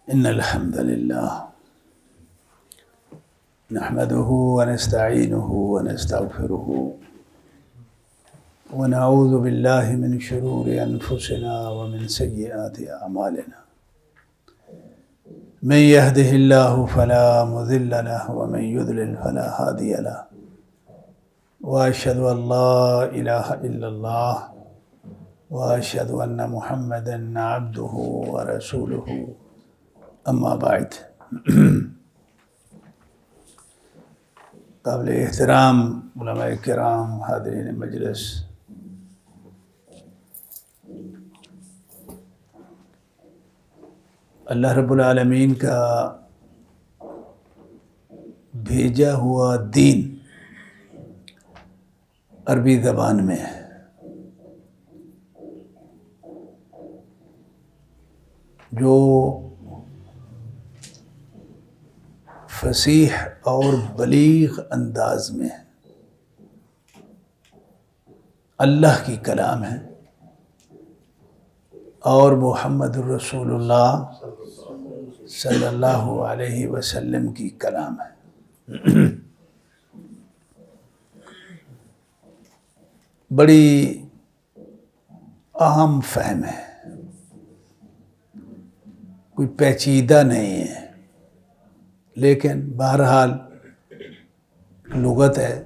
إن الحمد لله نحمده ونستعينه ونستغفره ونعوذ بالله من شرور أنفسنا ومن سيئات أعمالنا من يهده الله فلا مضل له ومن يضلل فلا هادي له وأشهد أن لا إله إلا الله وأشهد أن محمدا عبده ورسوله اما بعد. قابل احترام علماء کرام، حاضرین مجلس، اللہ رب العالمین کا بھیجا ہوا دین عربی زبان میں ہے. جو فصیح اور بلیغ انداز میں ہے، اللہ کی کلام ہے اور محمد الرسول اللہ صلی اللہ علیہ وسلم کی کلام ہے. بڑی اہم فہم ہے، کوئی پیچیدہ نہیں ہے، لیکن بہرحال لغت ہے،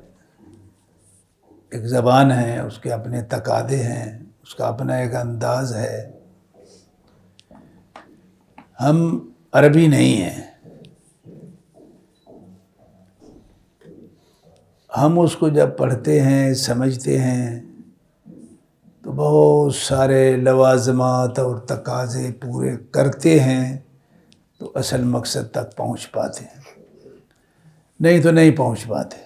ایک زبان ہے، اس کے اپنے تقاضے ہیں، اس کا اپنا ایک انداز ہے. ہم عربی نہیں ہیں، ہم اس کو جب پڑھتے ہیں سمجھتے ہیں تو بہت سارے لوازمات اور تقاضے پورے کرتے ہیں تو اصل مقصد تک پہنچ پاتے ہیں، نہیں تو نہیں پہنچ پاتے.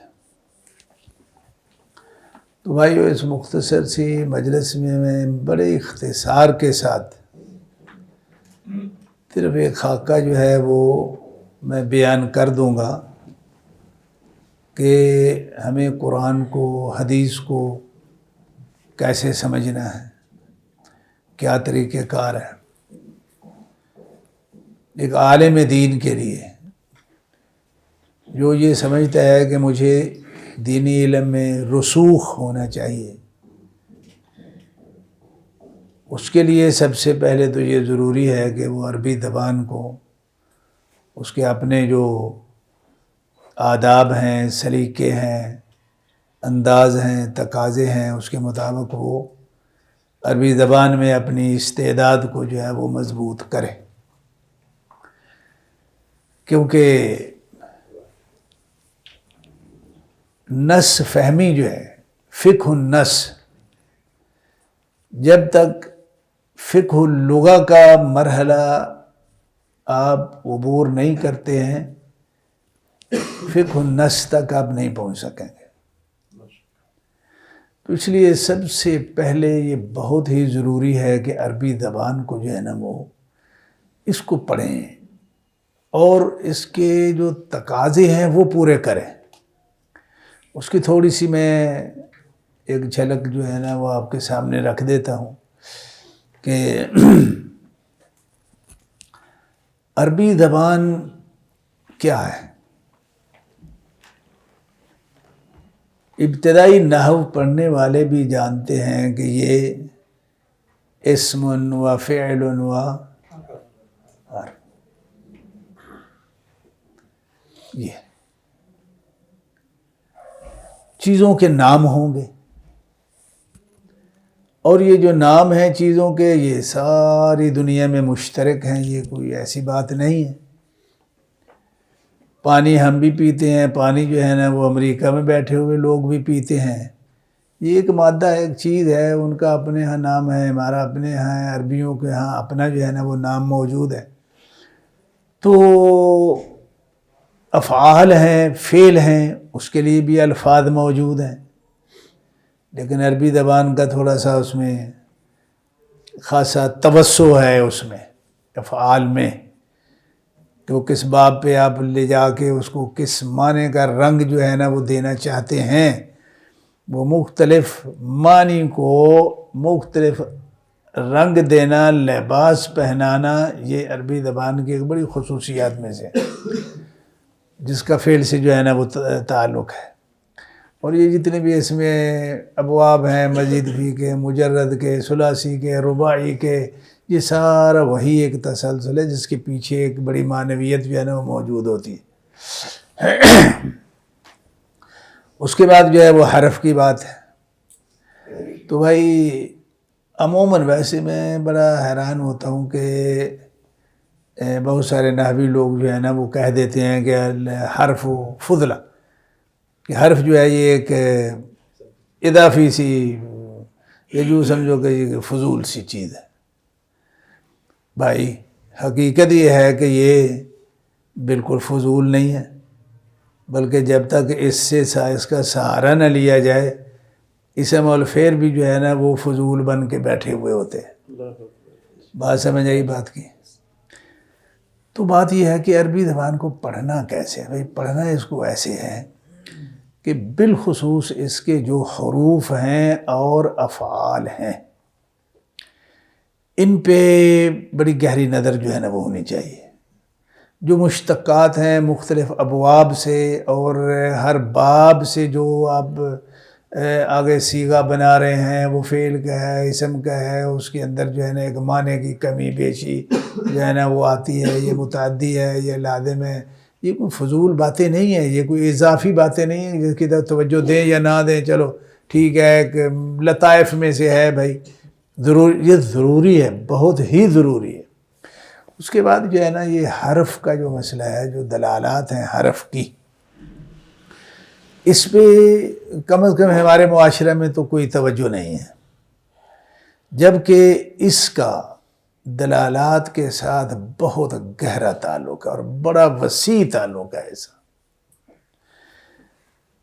تو بھائیو، اس مختصر سی مجلس میں بڑے اختصار کے ساتھ صرف ایک خاکہ جو ہے وہ میں بیان کر دوں گا کہ ہمیں قرآن کو، حدیث کو کیسے سمجھنا ہے، کیا طریقہ کار ہے. ایک عالم دین کے لیے جو یہ سمجھتا ہے کہ مجھے دینی علم میں رسوخ ہونا چاہیے، اس کے لیے سب سے پہلے تو یہ ضروری ہے کہ وہ عربی زبان کو، اس کے اپنے جو آداب ہیں، سلیقے ہیں، انداز ہیں، تقاضے ہیں، اس کے مطابق وہ عربی زبان میں اپنی استعداد کو جو ہے وہ مضبوط کرے. کیونکہ نص فہمی جو ہے، فقہ النص، جب تک فقہ اللغہ کا مرحلہ آپ عبور نہیں کرتے ہیں، فقہ النص تک آپ نہیں پہنچ سکیں گے. تو اس لیے سب سے پہلے یہ بہت ہی ضروری ہے کہ عربی زبان کو جو ہے نا وہ اس کو پڑھیں اور اس کے جو تقاضے ہیں وہ پورے کریں. اس کی تھوڑی سی میں ایک جھلک جو ہے نا وہ آپ کے سامنے رکھ دیتا ہوں کہ عربی زبان کیا ہے. ابتدائی نحو پڑھنے والے بھی جانتے ہیں کہ یہ اسم و فعل و حرف، یہ چیزوں کے نام ہوں گے، اور یہ جو نام ہیں چیزوں کے یہ ساری دنیا میں مشترک ہیں، یہ کوئی ایسی بات نہیں ہے. پانی ہم بھی پیتے ہیں، پانی جو ہے نا وہ امریکہ میں بیٹھے ہوئے لوگ بھی پیتے ہیں. یہ ایک مادہ ہے، ایک چیز ہے، ان کا اپنے ہاں نام ہے، ہمارا اپنے ہاں، عربیوں کے ہاں اپنا جو ہے نا وہ نام موجود ہے. تو افعال ہیں، فعل ہیں، اس کے لیے بھی الفاظ موجود ہیں، لیکن عربی زبان کا تھوڑا سا اس میں خاصا توسع ہے اس میں افعال میں، کہ وہ کس باب پہ آپ لے جا کے اس کو کس معنی کا رنگ جو ہے نا وہ دینا چاہتے ہیں. وہ مختلف معنی کو مختلف رنگ دینا، لباس پہنانا، یہ عربی زبان کی ایک بڑی خصوصیات میں سے جس کا فعل سے جو ہے نا وہ تعلق ہے۔ اور یہ جتنے بھی اس میں ابواب ہیں، مزید فی کے، مجرد کے، ثلاثی کے، رباعی کے، یہ سارا وہی ایک تسلسل ہے جس کے پیچھے ایک بڑی معنویت جو ہے نا وہ موجود ہوتی ہے۔ اس کے بعد جو ہے وہ حرف کی بات ہے۔ تو بھائی عموماً ویسے میں بڑا حیران ہوتا ہوں کہ بہت سارے نحوی لوگ جو ہے نا وہ کہہ دیتے ہیں کہ حرف فضلہ، کہ حرف جو ہے یہ ایک اضافی سی، یہ جو سمجھو کہ یہ فضول سی چیز ہے۔ بھائی حقیقت یہ ہے کہ یہ بالکل فضول نہیں ہے، بلکہ جب تک اس کا سہارا نہ لیا جائے، اسم اور فعل بھی جو ہے نا وہ فضول بن کے بیٹھے ہوئے ہوتے ہیں۔ بات سمجھ آئی بات کی؟ تو بات یہ ہے کہ عربی زبان کو پڑھنا کیسے ہے؟ بھائی پڑھنا اس کو ایسے ہے کہ بالخصوص اس کے جو حروف ہیں اور افعال ہیں ان پہ بڑی گہری نظر جو ہے نا وہ ہونی چاہیے۔ جو مشتقات ہیں مختلف ابواب سے، اور ہر باب سے جو آپ آگے صیغہ بنا رہے ہیں، وہ فعل کا ہے، اسم کا ہے، اس کے اندر جو ہے نا ایک معنی کی کمی بیشی جو ہے نا وہ آتی ہے، یہ متعدی ہے، یہ لازم ہے، یہ کوئی فضول باتیں نہیں ہیں، یہ کوئی اضافی باتیں نہیں ہیں جس کی طرف توجہ دیں یا نہ دیں، چلو ٹھیک ہے، ایک لطائف میں سے ہے بھائی، یہ ضروری ہے، بہت ہی ضروری ہے۔ اس کے بعد جو ہے نا یہ حرف کا جو مسئلہ ہے، جو دلالات ہیں حرف کی، اس پہ کم از کم ہمارے معاشرے میں تو کوئی توجہ نہیں ہے، جبکہ اس کا دلالات کے ساتھ بہت گہرا تعلق ہے اور بڑا وسیع تعلق ہے ایسا۔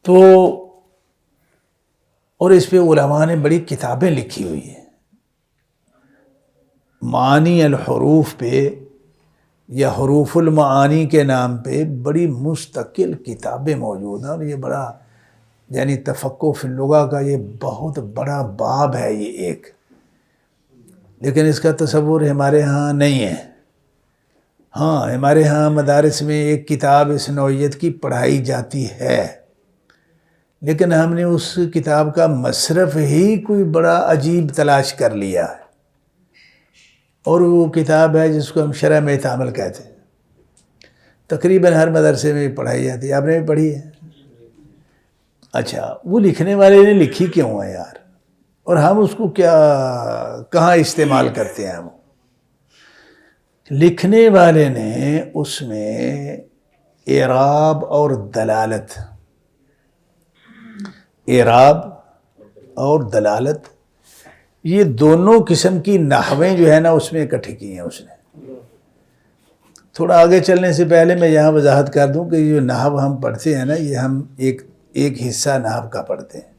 تو اور اس پہ علماء نے بڑی کتابیں لکھی ہوئی ہیں، معانی الحروف پہ یا حروف المعانی کے نام پہ بڑی مستقل کتابیں موجود ہیں، اور یہ بڑا یعنی تفقہ فی اللغہ کا یہ بہت بڑا باب ہے یہ ایک، لیکن اس کا تصور ہمارے ہاں نہیں ہے۔ ہاں ہمارے ہاں مدارس میں ایک کتاب اس نوعیت کی پڑھائی جاتی ہے، لیکن ہم نے اس کتاب کا مصرف ہی کوئی بڑا عجیب تلاش کر لیا ہے، اور وہ کتاب ہے جس کو ہم شرح میت عمل کہتے ہیں، تقریباً ہر مدرسے میں پڑھائی جاتی ہے، آپ نے بھی پڑھی ہے؟ اچھا، وہ لکھنے والے نے لکھی کیوں ہے یار، اور ہم اس کو کہاں استعمال کرتے ہیں؟ ہم لکھنے والے نے اس میں اعراب اور دلالت، اعراب اور دلالت یہ دونوں قسم کی نحویں جو ہے نا اس میں اکٹھی کی ہیں اس نے۔ تھوڑا آگے چلنے سے پہلے میں یہاں وضاحت کر دوں کہ یہ نحو ہم پڑھتے ہیں نا، یہ ہم ایک حصہ نحو کا پڑھتے ہیں۔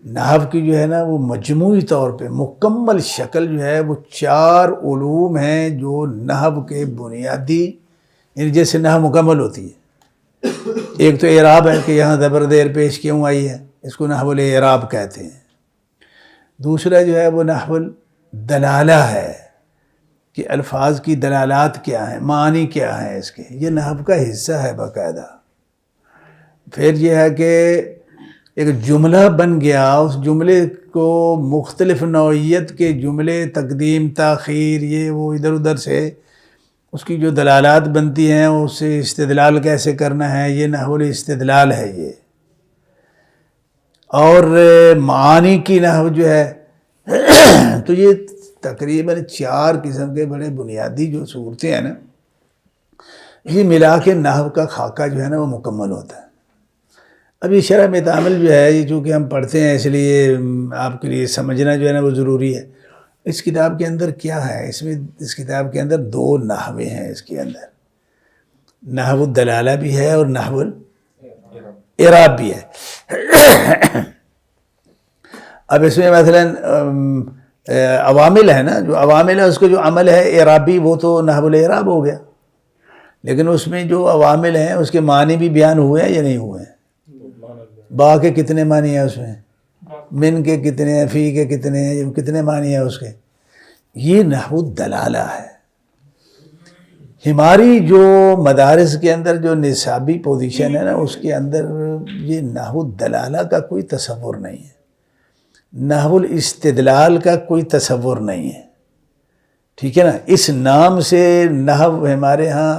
نحو کی جو ہے نا وہ مجموعی طور پہ مکمل شکل جو ہے وہ 4 علوم ہیں جو نحو کے بنیادی، یعنی جیسے نحو مکمل ہوتی ہے، ایک تو اعراب ہے کہ یہاں زبر زیر پیش کیوں آئی ہے، اس کو نحو الاعراب کہتے ہیں۔ دوسرا جو ہے وہ نحو الدلالہ ہے کہ الفاظ کی دلالات کیا ہیں، معنی کیا ہیں اس کے، یہ نحو کا حصہ ہے باقاعدہ۔ پھر یہ ہے کہ ایک جملہ بن گیا، اس جملے کو مختلف نوعیت کے جملے، تقدیم تاخیر، یہ وہ ادھر ادھر سے اس کی جو دلالات بنتی ہیں، اس سے استدلال کیسے کرنا ہے، یہ نحو الاستدلال ہے یہ۔ اور معانی کی نحو جو ہے تو یہ تقریباً 4 قسم کے بڑے بنیادی جو صورتیں ہیں نا، یہ ملا کے نحو کا خاکہ جو ہے نا وہ مکمل ہوتا ہے۔ اب یہ شرح میت عمل جو ہے یہ چونکہ ہم پڑھتے ہیں اس لیے آپ کے لیے سمجھنا جو ہے نا وہ ضروری ہے۔ اس کتاب کے اندر کیا ہے، اس کتاب کے اندر 2 نحویں ہیں، اس کے اندر نحو الدلالہ بھی ہے اور نحو الاعراب بھی ہے۔ اب اس میں مثلاً عوامل ہے نا، جو عوامل ہے اس کو جو عمل ہے اعرابی، وہ تو نحو الاعراب ہو گیا، لیکن اس میں جو عوامل ہیں اس کے معنی بھی بیان ہوئے ہیں یا نہیں ہوئے ہیں؟ با کے کتنے معنی ہیں اس میں؟ من کے کتنے ہیں، فی کے کتنے ہیں، یہ کتنے معنی ہیں اس کے. یہ نحو دلالہ ہے. ہماری جو مدارس کے اندر جو نصابی پوزیشن ہے نا، اس کے اندر یہ نحو دلالہ کا کوئی تصور نہیں ہے، نحو الاستدلال کا کوئی تصور نہیں ہے. ٹھیک ہے نا. اس نام سے نحو ہمارے ہاں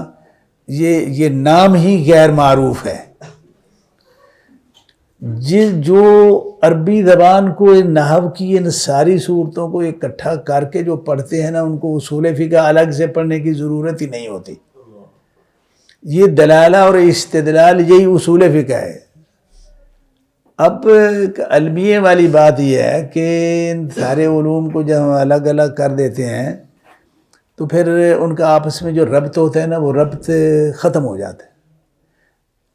یہ نام ہی غیر معروف ہے. جو عربی زبان کو نحو کی ان ساری صورتوں کو اکٹھا کر کے جو پڑھتے ہیں نا، ان کو اصول فقہ الگ سے پڑھنے کی ضرورت ہی نہیں ہوتی. یہ دلالہ اور استدلال یہی اصول فقہ ہے. اب المیہ والی بات یہ ہے کہ ان سارے علوم کو جب ہم الگ الگ کر دیتے ہیں تو پھر ان کا آپس میں جو ربط ہوتا ہے نا، وہ ربط ختم ہو جاتا ہے.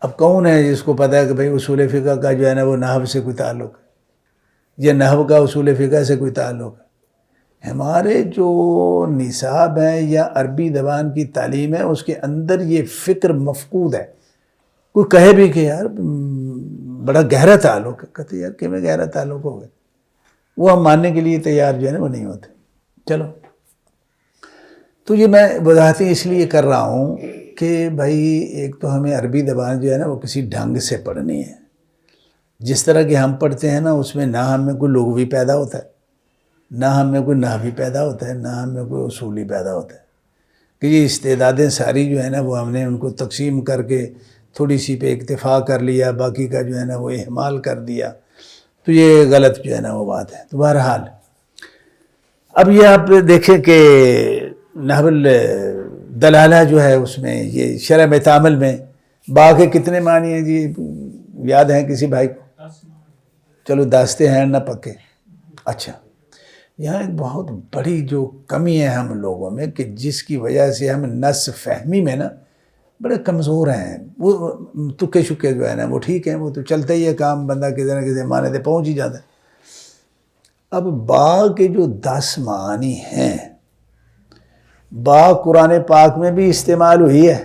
اب کون ہے جس کو پتہ ہے کہ بھئی اصول فقہ کا جو ہے نا وہ نحو سے کوئی تعلق ہے، یا نحو کا اصول فقہ سے کوئی تعلق ہے؟ ہمارے جو نصاب ہیں یا عربی زبان کی تعلیم ہے، اس کے اندر یہ فکر مفقود ہے. کوئی کہے بھی کہ یار بڑا گہرا تعلق ہے، کہتے یار کہ میں گہرا تعلق ہو گیا، وہ ہم ماننے کے لیے تیار جو ہے نا وہ نہیں ہوتے. چلو، تو یہ میں وضاحتیں اس لیے کر رہا ہوں کہ بھائی ایک تو ہمیں عربی زبان جو ہے نا وہ کسی ڈھنگ سے پڑھنی ہے. جس طرح کہ ہم پڑھتے ہیں نا، اس میں نہ ہم میں کوئی لغوی پیدا ہوتا ہے، نہ ہم میں کوئی نحوی پیدا ہوتا ہے، نہ ہم میں کوئی اصولی پیدا ہوتا ہے. کہ یہ استعدادیں ساری جو ہے نا وہ ہم نے ان کو تقسیم کر کے تھوڑی سی پہ اکتفا کر لیا، باقی کا جو ہے نا وہ اہمال کر دیا، تو یہ غلط جو ہے نا وہ بات ہے. تو بہرحال اب یہ آپ دیکھیں کہ نحو دلالہ جو ہے اس میں یہ شرح میں تعامل میں با کے کتنے معنی ہیں جی؟ یاد ہیں کسی بھائی کو؟ چلو داستے ہیں نہ پکے. اچھا، یہاں ایک بہت بڑی جو کمی ہے ہم لوگوں میں کہ جس کی وجہ سے ہم نص فہمی میں نا بڑے کمزور ہیں. وہ تکے شکے جو ہے نا وہ ٹھیک ہیں، وہ تو چلتا ہی ہے کام، بندہ کسی نہ کسی معنی سے پہنچ ہی جاتا ہے. اب با کے جو 10 معنی ہیں، با قرآن پاک میں بھی استعمال ہوئی ہے.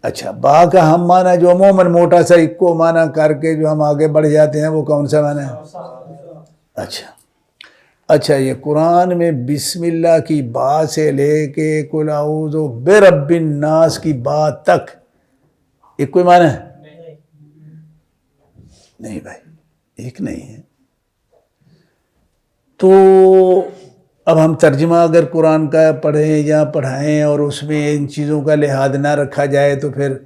اچھا، با کا ہم معنی جو عموماً موٹا سا اکو معنی کر کے جو ہم آگے بڑھ جاتے ہیں، وہ کون سا معنی ہے؟ اچھا، یہ قرآن میں بسم اللہ کی با سے لے کے قل اعوذ برب الناس کی با تک ایک کوئی معنی ہے؟ نہیں بھائی، ایک نہیں ہے. تو اب ہم ترجمہ اگر قرآن کا پڑھیں یا پڑھائیں اور اس میں ان چیزوں کا لحاظ نہ رکھا جائے تو پھر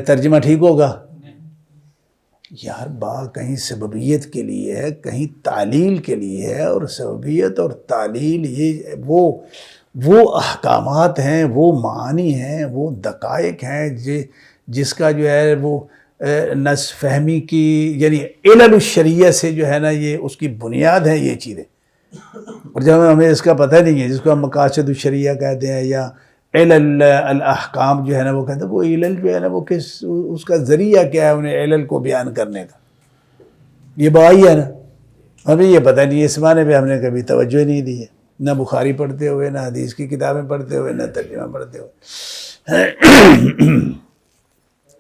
ترجمہ ٹھیک ہوگا؟ یار با کہیں سببیت کے لیے ہے، کہیں تعلیل کے لیے ہے، اور سببیت اور تعلیل یہ وہ احکامات ہیں، وہ معانی ہیں، وہ دقائق ہیں جس کا جو ہے وہ نص فہمی کی یعنی علل الشریعہ سے جو ہے نا یہ اس کی بنیاد ہے یہ چیزیں. اور جب ہمیں اس کا پتہ نہیں ہے، جس کو ہم مقاصد الشریعہ کہتے ہیں یا علل الاحکام جو ہے نا وہ کہتے ہیں، وہ علل جو ہے نا وہ اس کا ذریعہ کیا ہے انہیں علل کو بیان کرنے کا؟ یہ بائی ہے نا. ہمیں یہ پتہ نہیں، اس معنی پہ ہم نے کبھی توجہ نہیں دی ہے، نہ بخاری پڑھتے ہوئے، نہ حدیث کی کتابیں پڑھتے ہوئے، نہ ترجمہ پڑھتے ہوئے.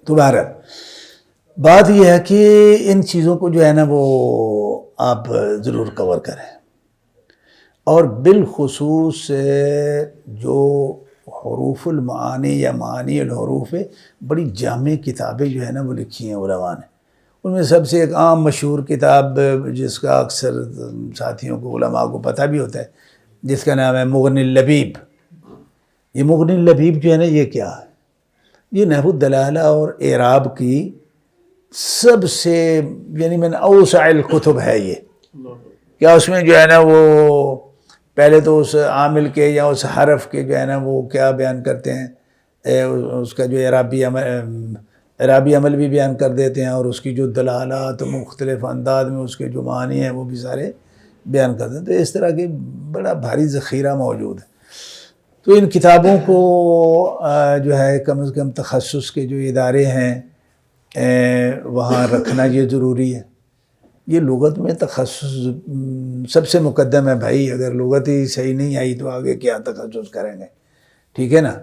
تو بہرحال بات یہ ہے کہ ان چیزوں کو جو ہے نا وہ آپ ضرور کور کریں. اور بالخصوص جو حروف المعانی یا معانی الحروف بڑی جامع کتابیں جو ہے نا وہ لکھی ہیں علماء نے. ان میں سب سے ایک عام مشہور کتاب جس کا اکثر ساتھیوں کو علماء کو پتہ بھی ہوتا ہے، جس کا نام ہے مغنی اللبیب. یہ مغنی اللبیب جو ہے نا یہ کیا ہے؟ یہ نحو الدلالہ اور اعراب کی سب سے یعنی من اوسع الکتب ہے. یہ کیا اس میں جو ہے نا وہ پہلے تو اس عامل کے یا اس حرف کے جو ہے نا وہ کیا بیان کرتے ہیں، اس کا جو اعرابی عمل بھی بیان کر دیتے ہیں، اور اس کی جو دلالات مختلف انداز میں اس کے جو معنی ہیں وہ بھی سارے بیان کر دیتے ہیں. تو اس طرح کی بڑا بھاری ذخیرہ موجود ہے. تو ان کتابوں کو جو ہے کم از کم تخصص کے جو ادارے ہیں وہاں رکھنا یہ ضروری ہے. یہ لغت میں تخصص سب سے مقدم ہے بھائی. اگر لغت ہی صحیح نہیں آئی تو آگے کیا تخصص کریں گے؟ ٹھیک ہے نا.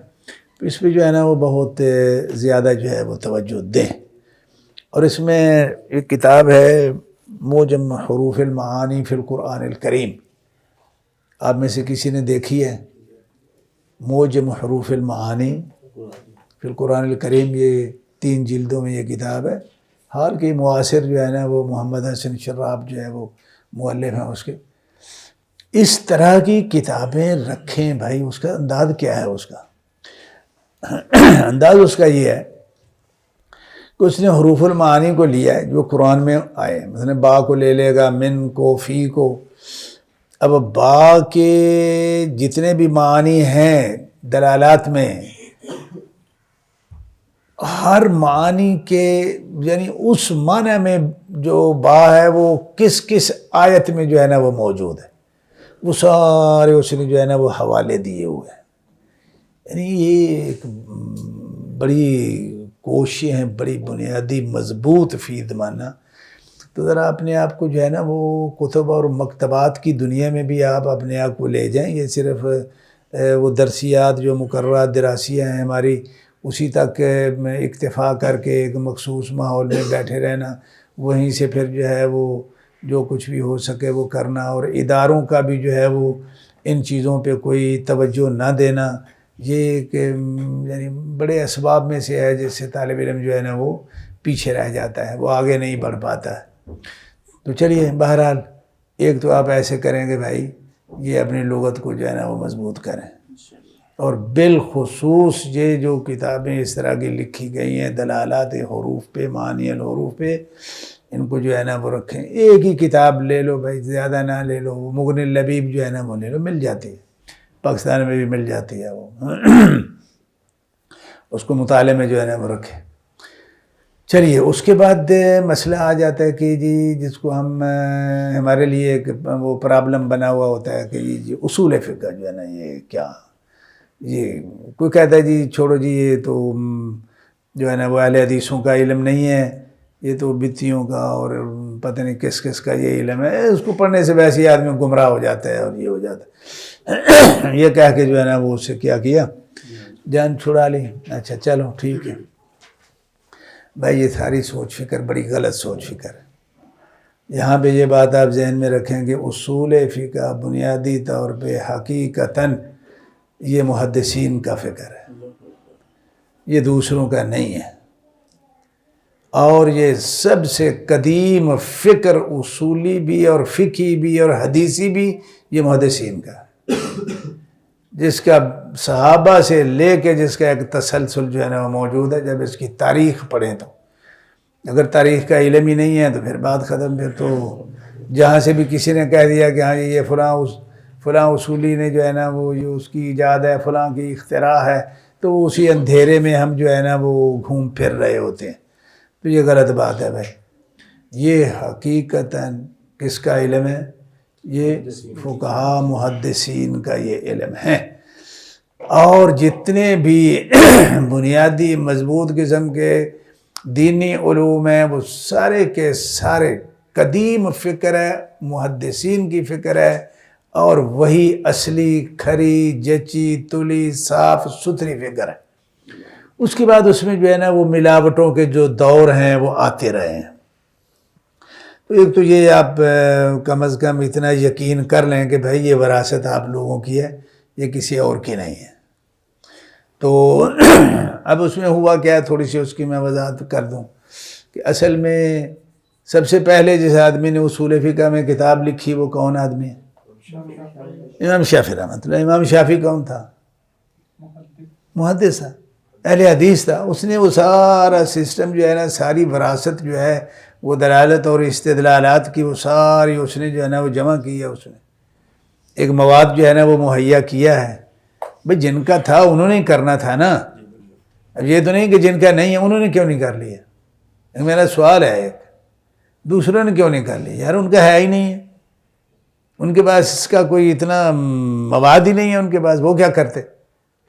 تو اس پہ جو ہے نا وہ بہت زیادہ جو ہے وہ توجہ دیں. اور اس میں ایک کتاب ہے موجم حروف المعانی فی القرآن الکریم، آپ میں سے کسی نے دیکھی ہے؟ موجم حروف المعانی فی القرآن الکریم، یہ 3 جلدوں میں یہ کتاب ہے۔ حال کی معاصر جو ہے نا وہ محمد حسن شراب جو ہے وہ مؤلف ہیں اس کے۔ اس طرح کی کتابیں رکھیں بھائی، اس کا انداز کیا ہے؟ اس کا انداز اس کا یہ ہے کہ اس نے حروف المعانی کو لیا ہے جو قرآن میں آئے، مثلا با کو لے لے گا، من کو، فی کو۔ اب با کے جتنے بھی معنی ہیں دلالات میں، ہر معنی کے یعنی اس معنی میں جو با ہے وہ کس کس آیت میں جو ہے نا وہ موجود ہے، وہ سارے اس نے جو ہے نا وہ حوالے دیے ہوئے ہیں۔ یعنی یہ ایک بڑی کوششیں ہیں، بڑی بنیادی مضبوط فی زمانہ۔ تو ذرا اپنے آپ کو جو ہے نا وہ کتب اور مکتبات کی دنیا میں بھی آپ اپنے آپ کو لے جائیں۔ یہ صرف وہ درسیات جو مقررات دراسیہ ہیں ہماری، اسی تک اکتفا کر کے ایک مخصوص ماحول میں بیٹھے رہنا، وہیں سے پھر جو ہے وہ جو کچھ بھی ہو سکے وہ کرنا، اور اداروں کا بھی جو ہے وہ ان چیزوں پہ کوئی توجہ نہ دینا، یہ ایک یعنی بڑے اسباب میں سے ہے جس سے طالب علم جو ہے نا وہ پیچھے رہ جاتا ہے، وہ آگے نہیں بڑھ پاتا ہے۔ تو چلیے بہرحال ایک تو آپ ایسے کریں گے بھائی، یہ اپنی لغت کو جو ہے نا وہ مضبوط کریں، اور بالخصوص یہ جو کتابیں اس طرح کی لکھی گئی ہیں دلالات حروف پہ، معانی الحروف پہ، ان کو جو ہے نا وہ رکھیں۔ ایک ہی کتاب لے لو بھائی، زیادہ نہ لے لو، مغنی اللبیب جو ہے نا وہ لے لو، مل جاتی ہے، پاکستان میں بھی مل جاتی ہے وہ اس کو مطالعے میں جو ہے نا وہ رکھیں۔ چلیے اس کے بعد مسئلہ آ جاتا ہے کہ جی جس کو ہم ہمارے لیے ایک وہ پرابلم بنا ہوا ہوتا ہے کہ جی اصول فقہ جو ہے نا یہ کیا، یہ کوئی کہتا ہے جی چھوڑو جی یہ تو جو ہے نا وہ اہل حدیثوں کا علم نہیں ہے، یہ تو بدعتیوں کا اور پتہ نہیں کس کس کا یہ علم ہے، اس کو پڑھنے سے ویسے ہی آدمی گمراہ ہو جاتا ہے اور یہ ہو جاتا ہے یہ کہہ کے جو ہے نا وہ اس سے کیا جان چھڑا لی۔ اچھا چلو ٹھیک ہے بھائی، یہ ساری سوچ فکر بڑی غلط سوچ فکر ہے۔ یہاں پہ یہ بات آپ ذہن میں رکھیں کہ اصول فقہ بنیادی طور پہ حقیقتاً یہ محدثین کا فکر ہے، یہ دوسروں کا نہیں ہے، اور یہ سب سے قدیم فکر اصولی بھی اور فقہی بھی اور حدیثی بھی یہ محدثین کا ہے، جس کا صحابہ سے لے کے جس کا ایک تسلسل جو ہے نا وہ موجود ہے۔ جب اس کی تاریخ پڑھیں تو اگر تاریخ کا علم ہی نہیں ہے تو پھر بات ختم، پھر تو جہاں سے بھی کسی نے کہہ دیا کہ ہاں یہ فلاں اصولی نے جو ہے نا وہ یہ اس کی ایجاد ہے، فلاں کی اختراع ہے، تو اسی اندھیرے میں ہم جو ہے نا وہ گھوم پھر رہے ہوتے ہیں، تو یہ غلط بات ہے بھائی۔ یہ حقیقتاً کس کا علم ہے؟ یہ فقہاء محدثین کا یہ علم ہے، اور جتنے بھی بنیادی مضبوط قسم کے دینی علوم ہیں وہ سارے کے سارے قدیم فکر ہے، محدثین کی فکر ہے، اور وہی اصلی کھری جچی تلی صاف ستھری فکر ہے۔ اس کے بعد اس میں جو ہے نا وہ ملاوٹوں کے جو دور ہیں وہ آتے رہے ہیں۔ تو ایک تو یہ آپ کم از کم اتنا یقین کر لیں کہ بھائی یہ وراثت آپ لوگوں کی ہے، یہ کسی اور کی نہیں ہے۔ تو اب اس میں ہوا کیا ہے، تھوڑی سی اس کی میں وضاحت کر دوں کہ اصل میں سب سے پہلے جس آدمی نے اصول فقہ میں کتاب لکھی وہ کون آدمی ہے؟ امام شافعی رحمۃ اللہ۔ امام شافعی کون تھا؟ محدث تھا، اہل حدیث تھا۔ اس نے وہ سارا سسٹم جو ہے نا، ساری وراثت جو ہے وہ دلالت اور استدلالات کی وہ ساری اس نے جو ہے نا وہ جمع کی ہے، اس نے ایک مواد جو ہے نا وہ مہیا کیا ہے۔ بھئی جن کا تھا انہوں نے کرنا تھا نا، اب یہ تو نہیں کہ جن کا نہیں ہے انہوں نے کیوں نہیں کر لیا۔ میرا سوال ہے ایک، دوسروں نے کیوں نہیں کر لیا؟ یار ان کا ہے ہی نہیں ہے، ان کے پاس اس کا کوئی اتنا مواد ہی نہیں ہے ان کے پاس، وہ کیا کرتے؟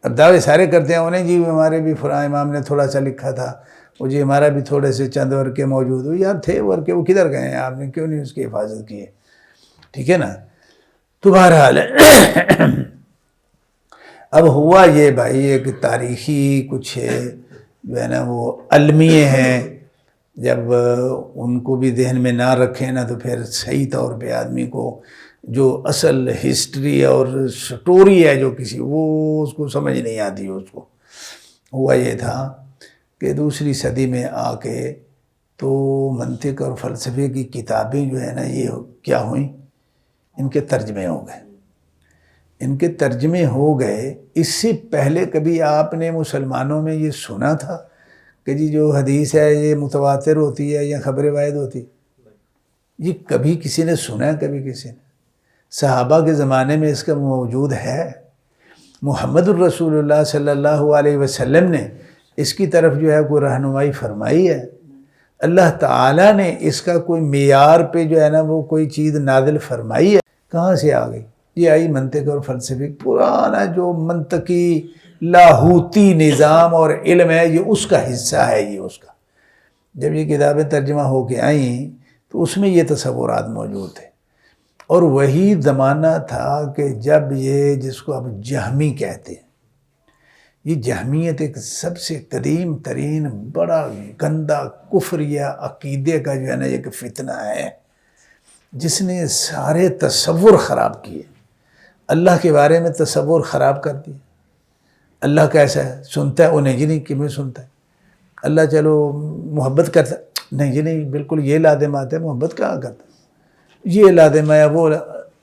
اب دعوے سارے کرتے ہیں انہیں جی ہمارے بھی فلاں امام نے تھوڑا سا لکھا تھا، وہ جی ہمارا بھی تھوڑے سے چند ورقے موجود ہو۔ یار تھے ورقے، وہ کدھر گئے ہیں؟ آپ نے کیوں نہیں اس کی حفاظت کی ہے؟ ٹھیک ہے نا۔ تو بہرحال اب ہوا یہ بھائی ایک تاریخی کچھ جو ہے نا وہ المیے ہیں، جب ان کو بھی ذہن میں نہ رکھیں نا تو پھر صحیح طور پہ آدمی کو جو اصل ہسٹری اور سٹوری ہے جو کسی وہ اس کو سمجھ نہیں آتی. اس کو ہوا یہ تھا کہ دوسری صدی میں آ کے تو منطق اور فلسفے کی کتابیں جو ہے نا یہ کیا ہوئیں، ان کے ترجمے ہو گئے. ان کے ترجمے ہو گئے. اس سے پہلے کبھی آپ نے مسلمانوں میں یہ سنا تھا کہ جی جو حدیث ہے یہ متواتر ہوتی ہے یا خبر واحد ہوتی ہے؟ یہ کبھی کسی نے سنا ہے؟ کبھی کسی نے؟ صحابہ کے زمانے میں اس کا موجود ہے. محمد الرسول اللہ صلی اللہ علیہ وسلم نے اس کی طرف جو ہے کوئی رہنمائی فرمائی ہے؟ اللہ تعالیٰ نے اس کا کوئی معیار پہ جو ہے نا وہ کوئی چیز نازل فرمائی ہے؟ کہاں سے آ گئی؟ یہ آئی منطق اور فلسفے، پرانا جو منطقی لاہوتی نظام اور علم ہے یہ اس کا حصہ ہے. یہ اس کا جب یہ کتابیں ترجمہ ہو کے آئیں تو اس میں یہ تصورات موجود تھے. اور وہی زمانہ تھا کہ جب یہ جس کو اب جہمی کہتے ہیں، یہ جہمیت ایک سب سے قدیم ترین بڑا گندا کفر یا عقیدے کا جو ہے نا ایک فتنہ ہے جس نے سارے تصور خراب کیے. اللہ کے بارے میں تصور خراب کر دیا. اللہ کیسا ہے؟ سنتا ہے؟ وہ نہیں جی نہیں، کیوں سنتا ہے؟ اللہ چلو محبت کرتا ہے؟ نہیں جی نہیں، بالکل یہ لازمات ہے، محبت کہاں کرتا ہے؟ یہ لازم ہے. وہ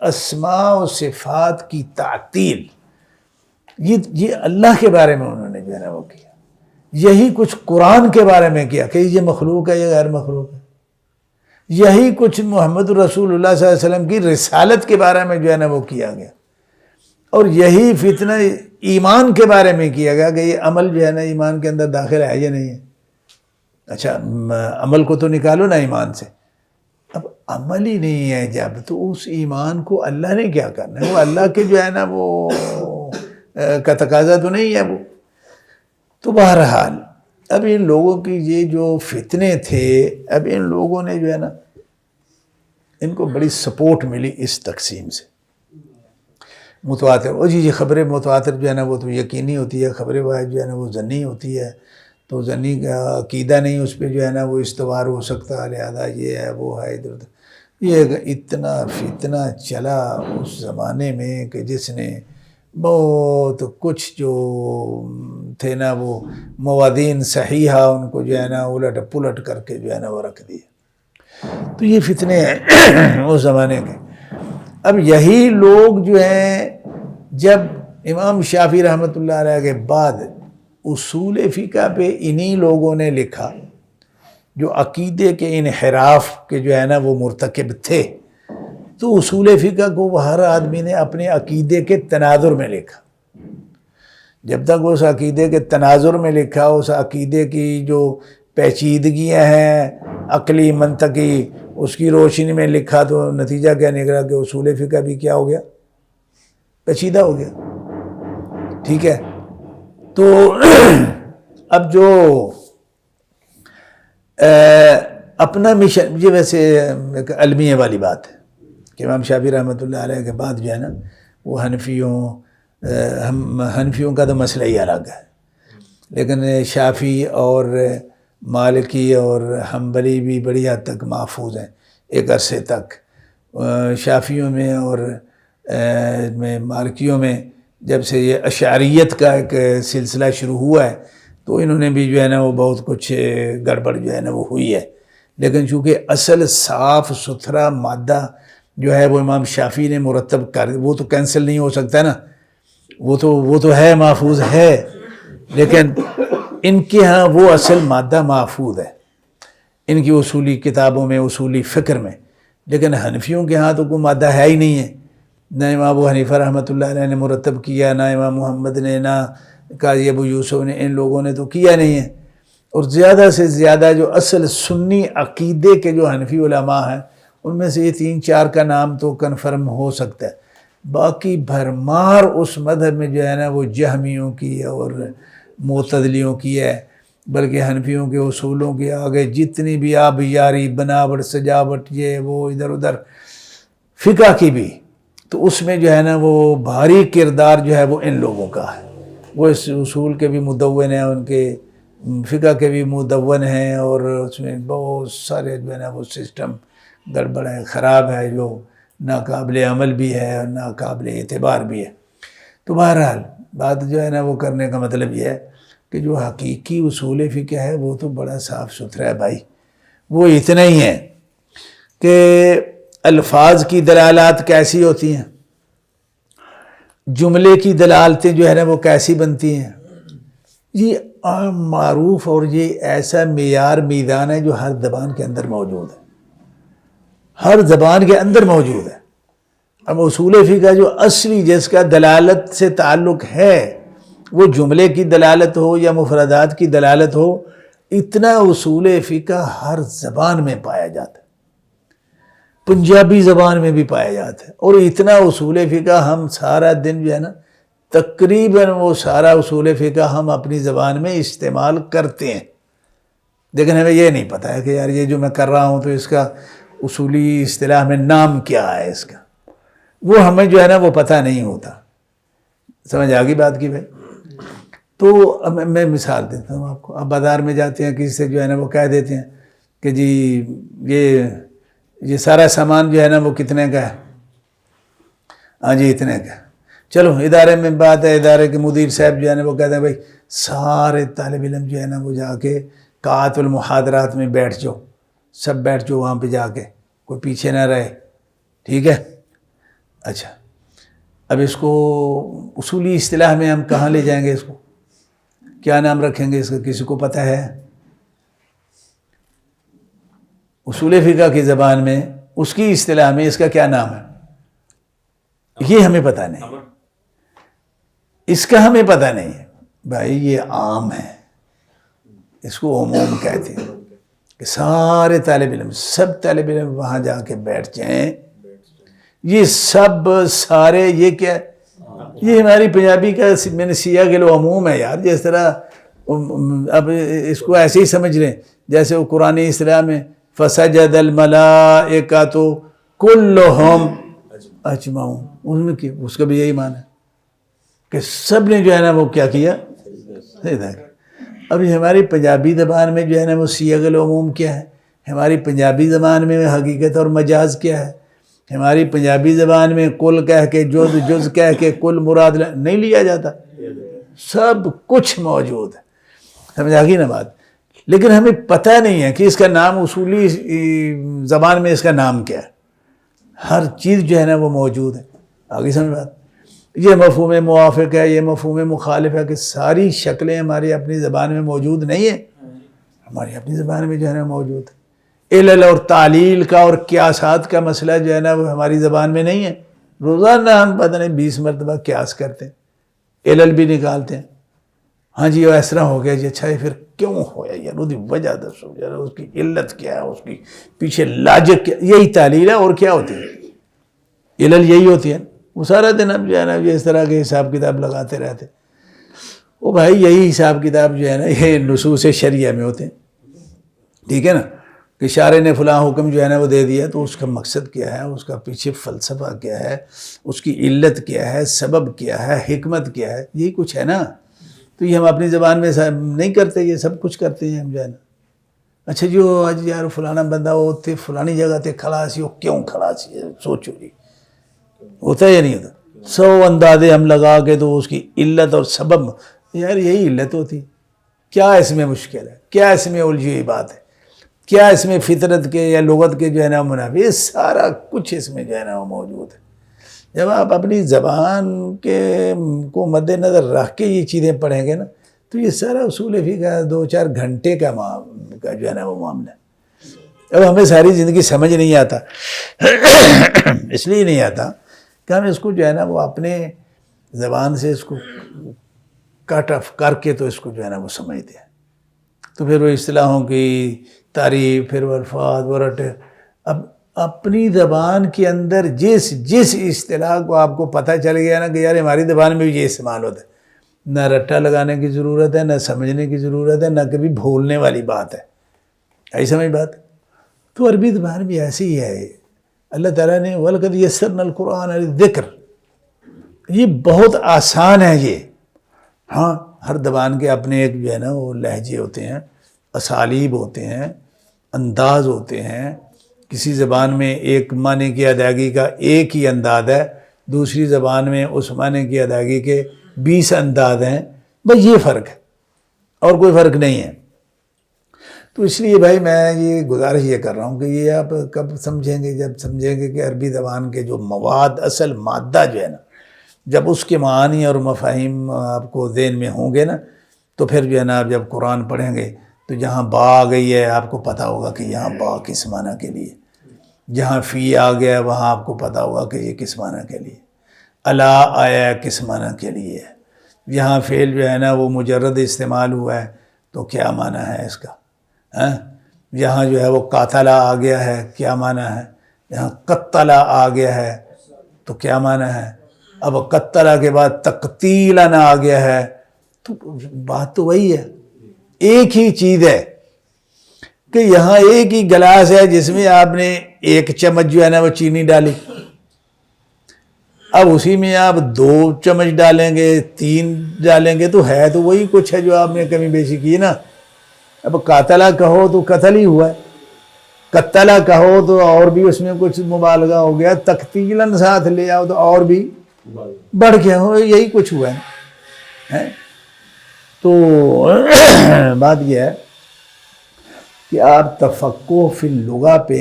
اسماء و صفات کی تعطیل، یہ اللہ کے بارے میں انہوں نے جو ہے نا وہ کیا. یہی کچھ قرآن کے بارے میں کیا کہ یہ مخلوق ہے، یہ غیر مخلوق ہے. یہی کچھ محمد رسول اللہ صلی اللہ علیہ وسلم کی رسالت کے بارے میں جو ہے نا وہ کیا گیا. اور یہی فتنہ ایمان کے بارے میں کیا گیا کہ یہ عمل جو ہے نا ایمان کے اندر داخل ہے یا نہیں ہے. اچھا عمل کو تو نکالو نا ایمان سے. اب عمل ہی نہیں ہے جب، تو اس ایمان کو اللہ نے کیا کرنا ہے؟ وہ اللہ کے جو ہے نا وہ کا تقاضا تو نہیں ہے وہ. تو بہرحال اب ان لوگوں کی یہ جو فتنے تھے، اب ان لوگوں نے جو ہے نا ان کو بڑی سپورٹ ملی اس تقسیم سے. متواتر، جی خبر متواتر جو ہے نا وہ تو یقینی ہوتی ہے، خبر واحد جو ہے نا وہ ظنی ہوتی ہے. تو ظنی کا عقیدہ نہیں، اس پہ جو ہے نا وہ استوار ہو سکتا، لہذا یہ ہے وہ ہے ادھر ادھر. یہ اتنا فتنہ چلا اس زمانے میں کہ جس نے بہت کچھ جو تھے نا وہ موازین صحیحہ ان کو جو ہے نا الٹ پلٹ کر کے جو ہے نا وہ رکھ دیے. تو یہ فتنے ہیں اس زمانے کے. اب یہی لوگ جو ہیں جب امام شافعی رحمۃ اللہ علیہ کے بعد اصول فقہ پہ انہی لوگوں نے لکھا جو عقیدے کے انحراف کے جو ہے نا وہ مرتکب تھے. تو اصول فقہ کو ہر آدمی نے اپنے عقیدے کے تناظر میں لکھا. جب تک اس عقیدے کے تناظر میں لکھا، اس عقیدے کی جو پیچیدگیاں ہیں عقلی منطقی اس کی روشنی میں لکھا، تو نتیجہ کیا نکلا کہ اصول فقہ بھی کیا ہو گیا؟ پیچیدہ ہو گیا. ٹھیک ہے. تو اب جو اپنا مشن، یہ ویسے ایک المیہ والی بات ہے کہ امام شافعی رحمۃ اللہ علیہ کے بعد جو ہے نا وہ حنفیوں کا تو مسئلہ ہی الگ ہے، لیکن شافعی اور مالکی اور حنبلی بھی بڑی حد تک محفوظ ہیں ایک عرصے تک. شافعیوں میں اور میں مالکیوں میں جب سے یہ اشعریت کا ایک سلسلہ شروع ہوا ہے تو انہوں نے بھی جو ہے نا وہ بہت کچھ گڑبڑ جو ہے نا وہ ہوئی ہے. لیکن چونکہ اصل صاف ستھرا مادہ جو ہے وہ امام شافعی نے مرتب کر، وہ تو کینسل نہیں ہو سکتا نا، وہ تو ہے، محفوظ ہے. لیکن ان کے ہاں وہ اصل مادہ محفوظ ہے ان کی اصولی کتابوں میں، اصولی فکر میں. لیکن حنفیوں کے ہاں تو کوئی مادہ ہے ہی نہیں ہے. نہ امام ابو حنیفہ رحمۃ اللہ علیہ نے مرتب کیا، نہ امام محمد نے، نہ قاضی ابو یوسف نے، ان لوگوں نے تو کیا نہیں ہے. اور زیادہ سے زیادہ جو اصل سنی عقیدے کے جو حنفی علماء ہیں ان میں سے یہ 3-4 کا نام تو کنفرم ہو سکتا ہے. باقی بھرمار اس مذہب میں جو ہے نا وہ جہمیوں کی اور معتزلیوں کی ہے، بلکہ حنفیوں کے اصولوں کے آگے جتنی بھی آبیاری بناوٹ سجاوٹ یہ وہ ادھر ادھر فقہ کی بھی، تو اس میں جو ہے نا وہ بھاری کردار جو ہے وہ ان لوگوں کا ہے. وہ اس اصول کے بھی مدون ہیں، ان کے فقہ کے بھی مدون ہیں اور اس میں بہت سارے جو ہے نا وہ سسٹم گڑبڑ ہے، خراب ہے، جو ناقابل عمل بھی ہے اور ناقابل اعتبار بھی ہے۔ تو بہرحال بات جو ہے نا وہ کرنے کا مطلب یہ ہے کہ جو حقیقی اصول فقہ ہے وہ تو بڑا صاف ستھرا ہے بھائی۔ وہ اتنا ہی ہے کہ الفاظ کی دلالات کیسی ہوتی ہیں، جملے کی دلالتیں جو ہے نا وہ کیسی بنتی ہیں، یہ عام معروف اور یہ ایسا معیار میزان ہے جو ہر زبان کے اندر موجود ہے، ہر زبان کے اندر موجود ہے۔ اب اصول فقہ جو اصلی جس کا دلالت سے تعلق ہے، وہ جملے کی دلالت ہو یا مفردات کی دلالت ہو، اتنا اصول فقہ ہر زبان میں پایا جاتا ہے، پنجابی زبان میں بھی پایا جاتا ہے، اور اتنا اصول فقہ ہم سارا دن جو ہے نا تقریباً وہ سارا اصول فقہ ہم اپنی زبان میں استعمال کرتے ہیں، لیکن ہمیں یہ نہیں پتہ ہے کہ یار یہ جو میں کر رہا ہوں تو اس کا اصولی اصطلاح میں نام کیا ہے اس کا، وہ ہمیں جو ہے نا وہ پتہ نہیں ہوتا۔ سمجھ آ گئی بات کی بھائی؟ تو اب میں مثال دیتا ہوں آپ کو۔ اب بازار میں جاتے ہیں، کسی سے جو ہے نا وہ کہہ دیتے ہیں کہ جی یہ سارا سامان جو ہے نا وہ کتنے کا ہے؟ ہاں جی اتنے کا ہے۔ چلو ادارے میں بات ہے، ادارے کے مدیر صاحب جو ہے نا وہ کہتے ہیں بھائی سارے طالب علم جو ہے نا وہ جا کے قاعات المحاضرات میں بیٹھ جاؤ، سب بیٹھ جاؤ وہاں پہ جا کے، کوئی پیچھے نہ رہے، ٹھیک ہے؟ اچھا، اب اس کو اصولی اصطلاح میں ہم کہاں لے جائیں گے؟ اس کو کیا نام رکھیں گے اس کا؟ کسی کو پتہ ہے؟ اصول فقہ کی زبان میں اس کی اصطلاح میں اس کا کیا نام ہے؟ یہ ہمیں پتہ نہیں، اس کا ہمیں پتہ نہیں ہے بھائی۔ یہ عام ہے، اس کو عموم کہتے ہیں کہ سارے طالب علم، سب طالب علم وہاں جا کے بیٹھ جائیں، یہ سب سارے، یہ کیا ہے؟ یہ ہماری پنجابی کا میں نے سیاق العموم ہے یار۔ جس طرح اب اس کو ایسے ہی سمجھ لیں جیسے وہ قرآن اصطلاح میں فسجد الملائکۃ کلہم اجمعون، ان میں کی اس کا بھی یہی معنی ہے کہ سب نے جو ہے نا وہ کیا کیا؟ سجدہ کیا۔ اب ہماری پنجابی زبان میں جو ہے نا وہ سیاق العموم کیا ہے؟ ہماری پنجابی زبان میں حقیقت اور مجاز کیا ہے؟ ہماری پنجابی زبان میں کل کہہ کے جز کہہ کے کل مراد نہیں لیا جاتا، سب کچھ موجود ہے۔ سمجھ آ گئی نا بات؟ لیکن ہمیں پتہ نہیں ہے کہ اس کا نام اصولی زبان میں اس کا نام کیا ہے۔ ہر چیز جو ہے نا وہ موجود ہے، آگے سمجھ بات؟ یہ مفہوم موافق ہے، یہ مفہوم مخالف ہے، کہ ساری شکلیں ہماری اپنی زبان میں موجود نہیں ہیں، ہماری اپنی زبان میں جو ہے نا موجود ہے۔ علل اور تعلیل کا اور قیاسات کا مسئلہ جو ہے نا وہ ہماری زبان میں نہیں ہے۔ روزانہ ہم پتہ نہیں 20 مرتبہ قیاس کرتے ہیں، علل بھی نکالتے ہیں۔ ہاں جی وہ اس طرح ہو گیا جی، اچھا یہ پھر کیوں ہوا یار، اس کی وجہ دسو یار، اس کی علت کیا ہے، اس کی پیچھے لاجک کیا؟ یہی تعلیل ہے، اور کیا ہوتی ہے؟ علل یہی ہوتی ہے۔ وہ سارا دن ہم جو ہے نا یہ اس طرح کے حساب کتاب لگاتے رہتے۔ وہ بھائی یہی حساب کتاب جو ہے نا یہ نصوص شریعہ میں ہوتے ہیں، ٹھیک ہے نا؟ کہ شارع نے فلاں حکم جو ہے نا وہ دے دیا، تو اس کا مقصد کیا ہے، اس کا پیچھے فلسفہ کیا ہے، اس کی علت کیا ہے، سبب کیا ہے، حکمت کیا ہے، یہی کچھ ہے نا۔ تو یہ ہم اپنی زبان میں نہیں کرتے، یہ سب کچھ کرتے ہیں ہم جو ہے نا۔ اچھا جو آج یار فلانا بندہ وہ تے فلانی جگہ تے کھڑا سی، وہ کیوں کھڑا سی؟ سوچو جی، ہوتا ہے یا نہیں ہوتا؟ 100 اندازے ہم لگا کے تو اس کی علت اور سبب، یار یہی علت ہوتی، کیا اس میں مشکل ہے؟ کیا اس میں الجھی ہوئی بات ہے؟ کیا اس میں فطرت کے یا لغت کے جو ہے نا منافی؟ یہ سارا کچھ اس میں جو ہے نا وہ موجود ہے۔ جب آپ اپنی زبان کے کو مد نظر رکھ کے یہ چیزیں پڑھیں گے نا، تو یہ سارا اصول فقہ 2-4 گھنٹے کا جو ہے نا وہ معاملہ ہے۔ اب ہمیں ساری زندگی سمجھ نہیں آتا، اس لیے نہیں آتا کہ ہم اس کو جو ہے نا وہ اپنے زبان سے اس کو کٹ آف کر کے تو اس کو جو ہے نا وہ سمجھتے ہیں۔ تو پھر وہ اصطلاحوں کی تعریف، پھر وہ الفاظ وہ رٹے۔ اب اپنی زبان کے اندر جس اصطلاح کو آپ کو پتہ چل گیا نا کہ یار ہماری زبان میں بھی یہ استعمال ہوتا ہے، نہ رٹا لگانے کی ضرورت ہے، نہ سمجھنے کی ضرورت ہے، نہ کبھی بھولنے والی بات ہے۔ ایسی سمجھ بات؟ تو عربی زبان بھی ایسی ہی ہے۔ اللہ تعالیٰ نے وَلَقَدْ يَسَّرْنَا الْقُرْآنَ لِلذِّكْرِ، یہ بہت آسان ہے یہ، ہاں ہر زبان کے اپنے ایک جو ہے نا وہ لہجے ہوتے ہیں، اسالیب ہوتے ہیں، انداز ہوتے ہیں. کسی زبان میں ایک معنی کی ادائیگی کا ایک ہی انداز ہے، دوسری زبان میں اس معنی کی ادائیگی کے 20 انداز ہیں. بس یہ فرق ہے اور کوئی فرق نہیں ہے. تو اس لیے بھائی میں یہ گزارش یہ کر رہا ہوں کہ یہ آپ کب سمجھیں گے؟ جب سمجھیں گے کہ عربی زبان کے جو مواد، اصل مادہ جو ہے نا، جب اس کے معانی اور مفاہیم آپ کو ذہن میں ہوں گے نا، تو پھر جو ہے نا آپ جب قرآن پڑھیں گے تو جہاں با آ گئی ہے آپ کو پتہ ہوگا کہ یہاں با کس معنی کے لیے، جہاں فی آ گیا ہے وہاں آپ کو پتہ ہوگا کہ یہ کس معنی کے لیے، الا آیا ہے کس معنی کے لیے ہے، یہاں فعل جو ہے نا وہ مجرد استعمال ہوا ہے تو کیا معنی ہے اس کا، یہاں جو ہے وہ قاتلہ آ گیا ہے کیا معنی ہے، یہاں قتلہ آ گیا ہے تو کیا معنی ہے، اب قتلہ کے بعد تقتیلاً آ گیا ہے تو بات تو وہی ہے، ایک ہی چیز ہے کہ یہاں ایک ہی گلاس ہے جس میں آپ نے 1 چمچ جو ہے نا وہ چینی ڈالی، اب اسی میں آپ 2 چمچ ڈالیں گے، 3 ڈالیں گے تو ہے تو وہی کچھ ہے جو آپ نے کمی بیشی کی نا. اب قاتلہ کہو تو قتل ہی ہوا ہے، قتلہ کہو تو اور بھی اس میں کچھ مبالغہ ہو گیا، تقتیلاً ساتھ لے آؤ تو اور بھی بڑھ گیا ہو، یہی کچھ ہوا ہے. تو بات یہ ہے کہ آپ تفقہ فی اللغہ پہ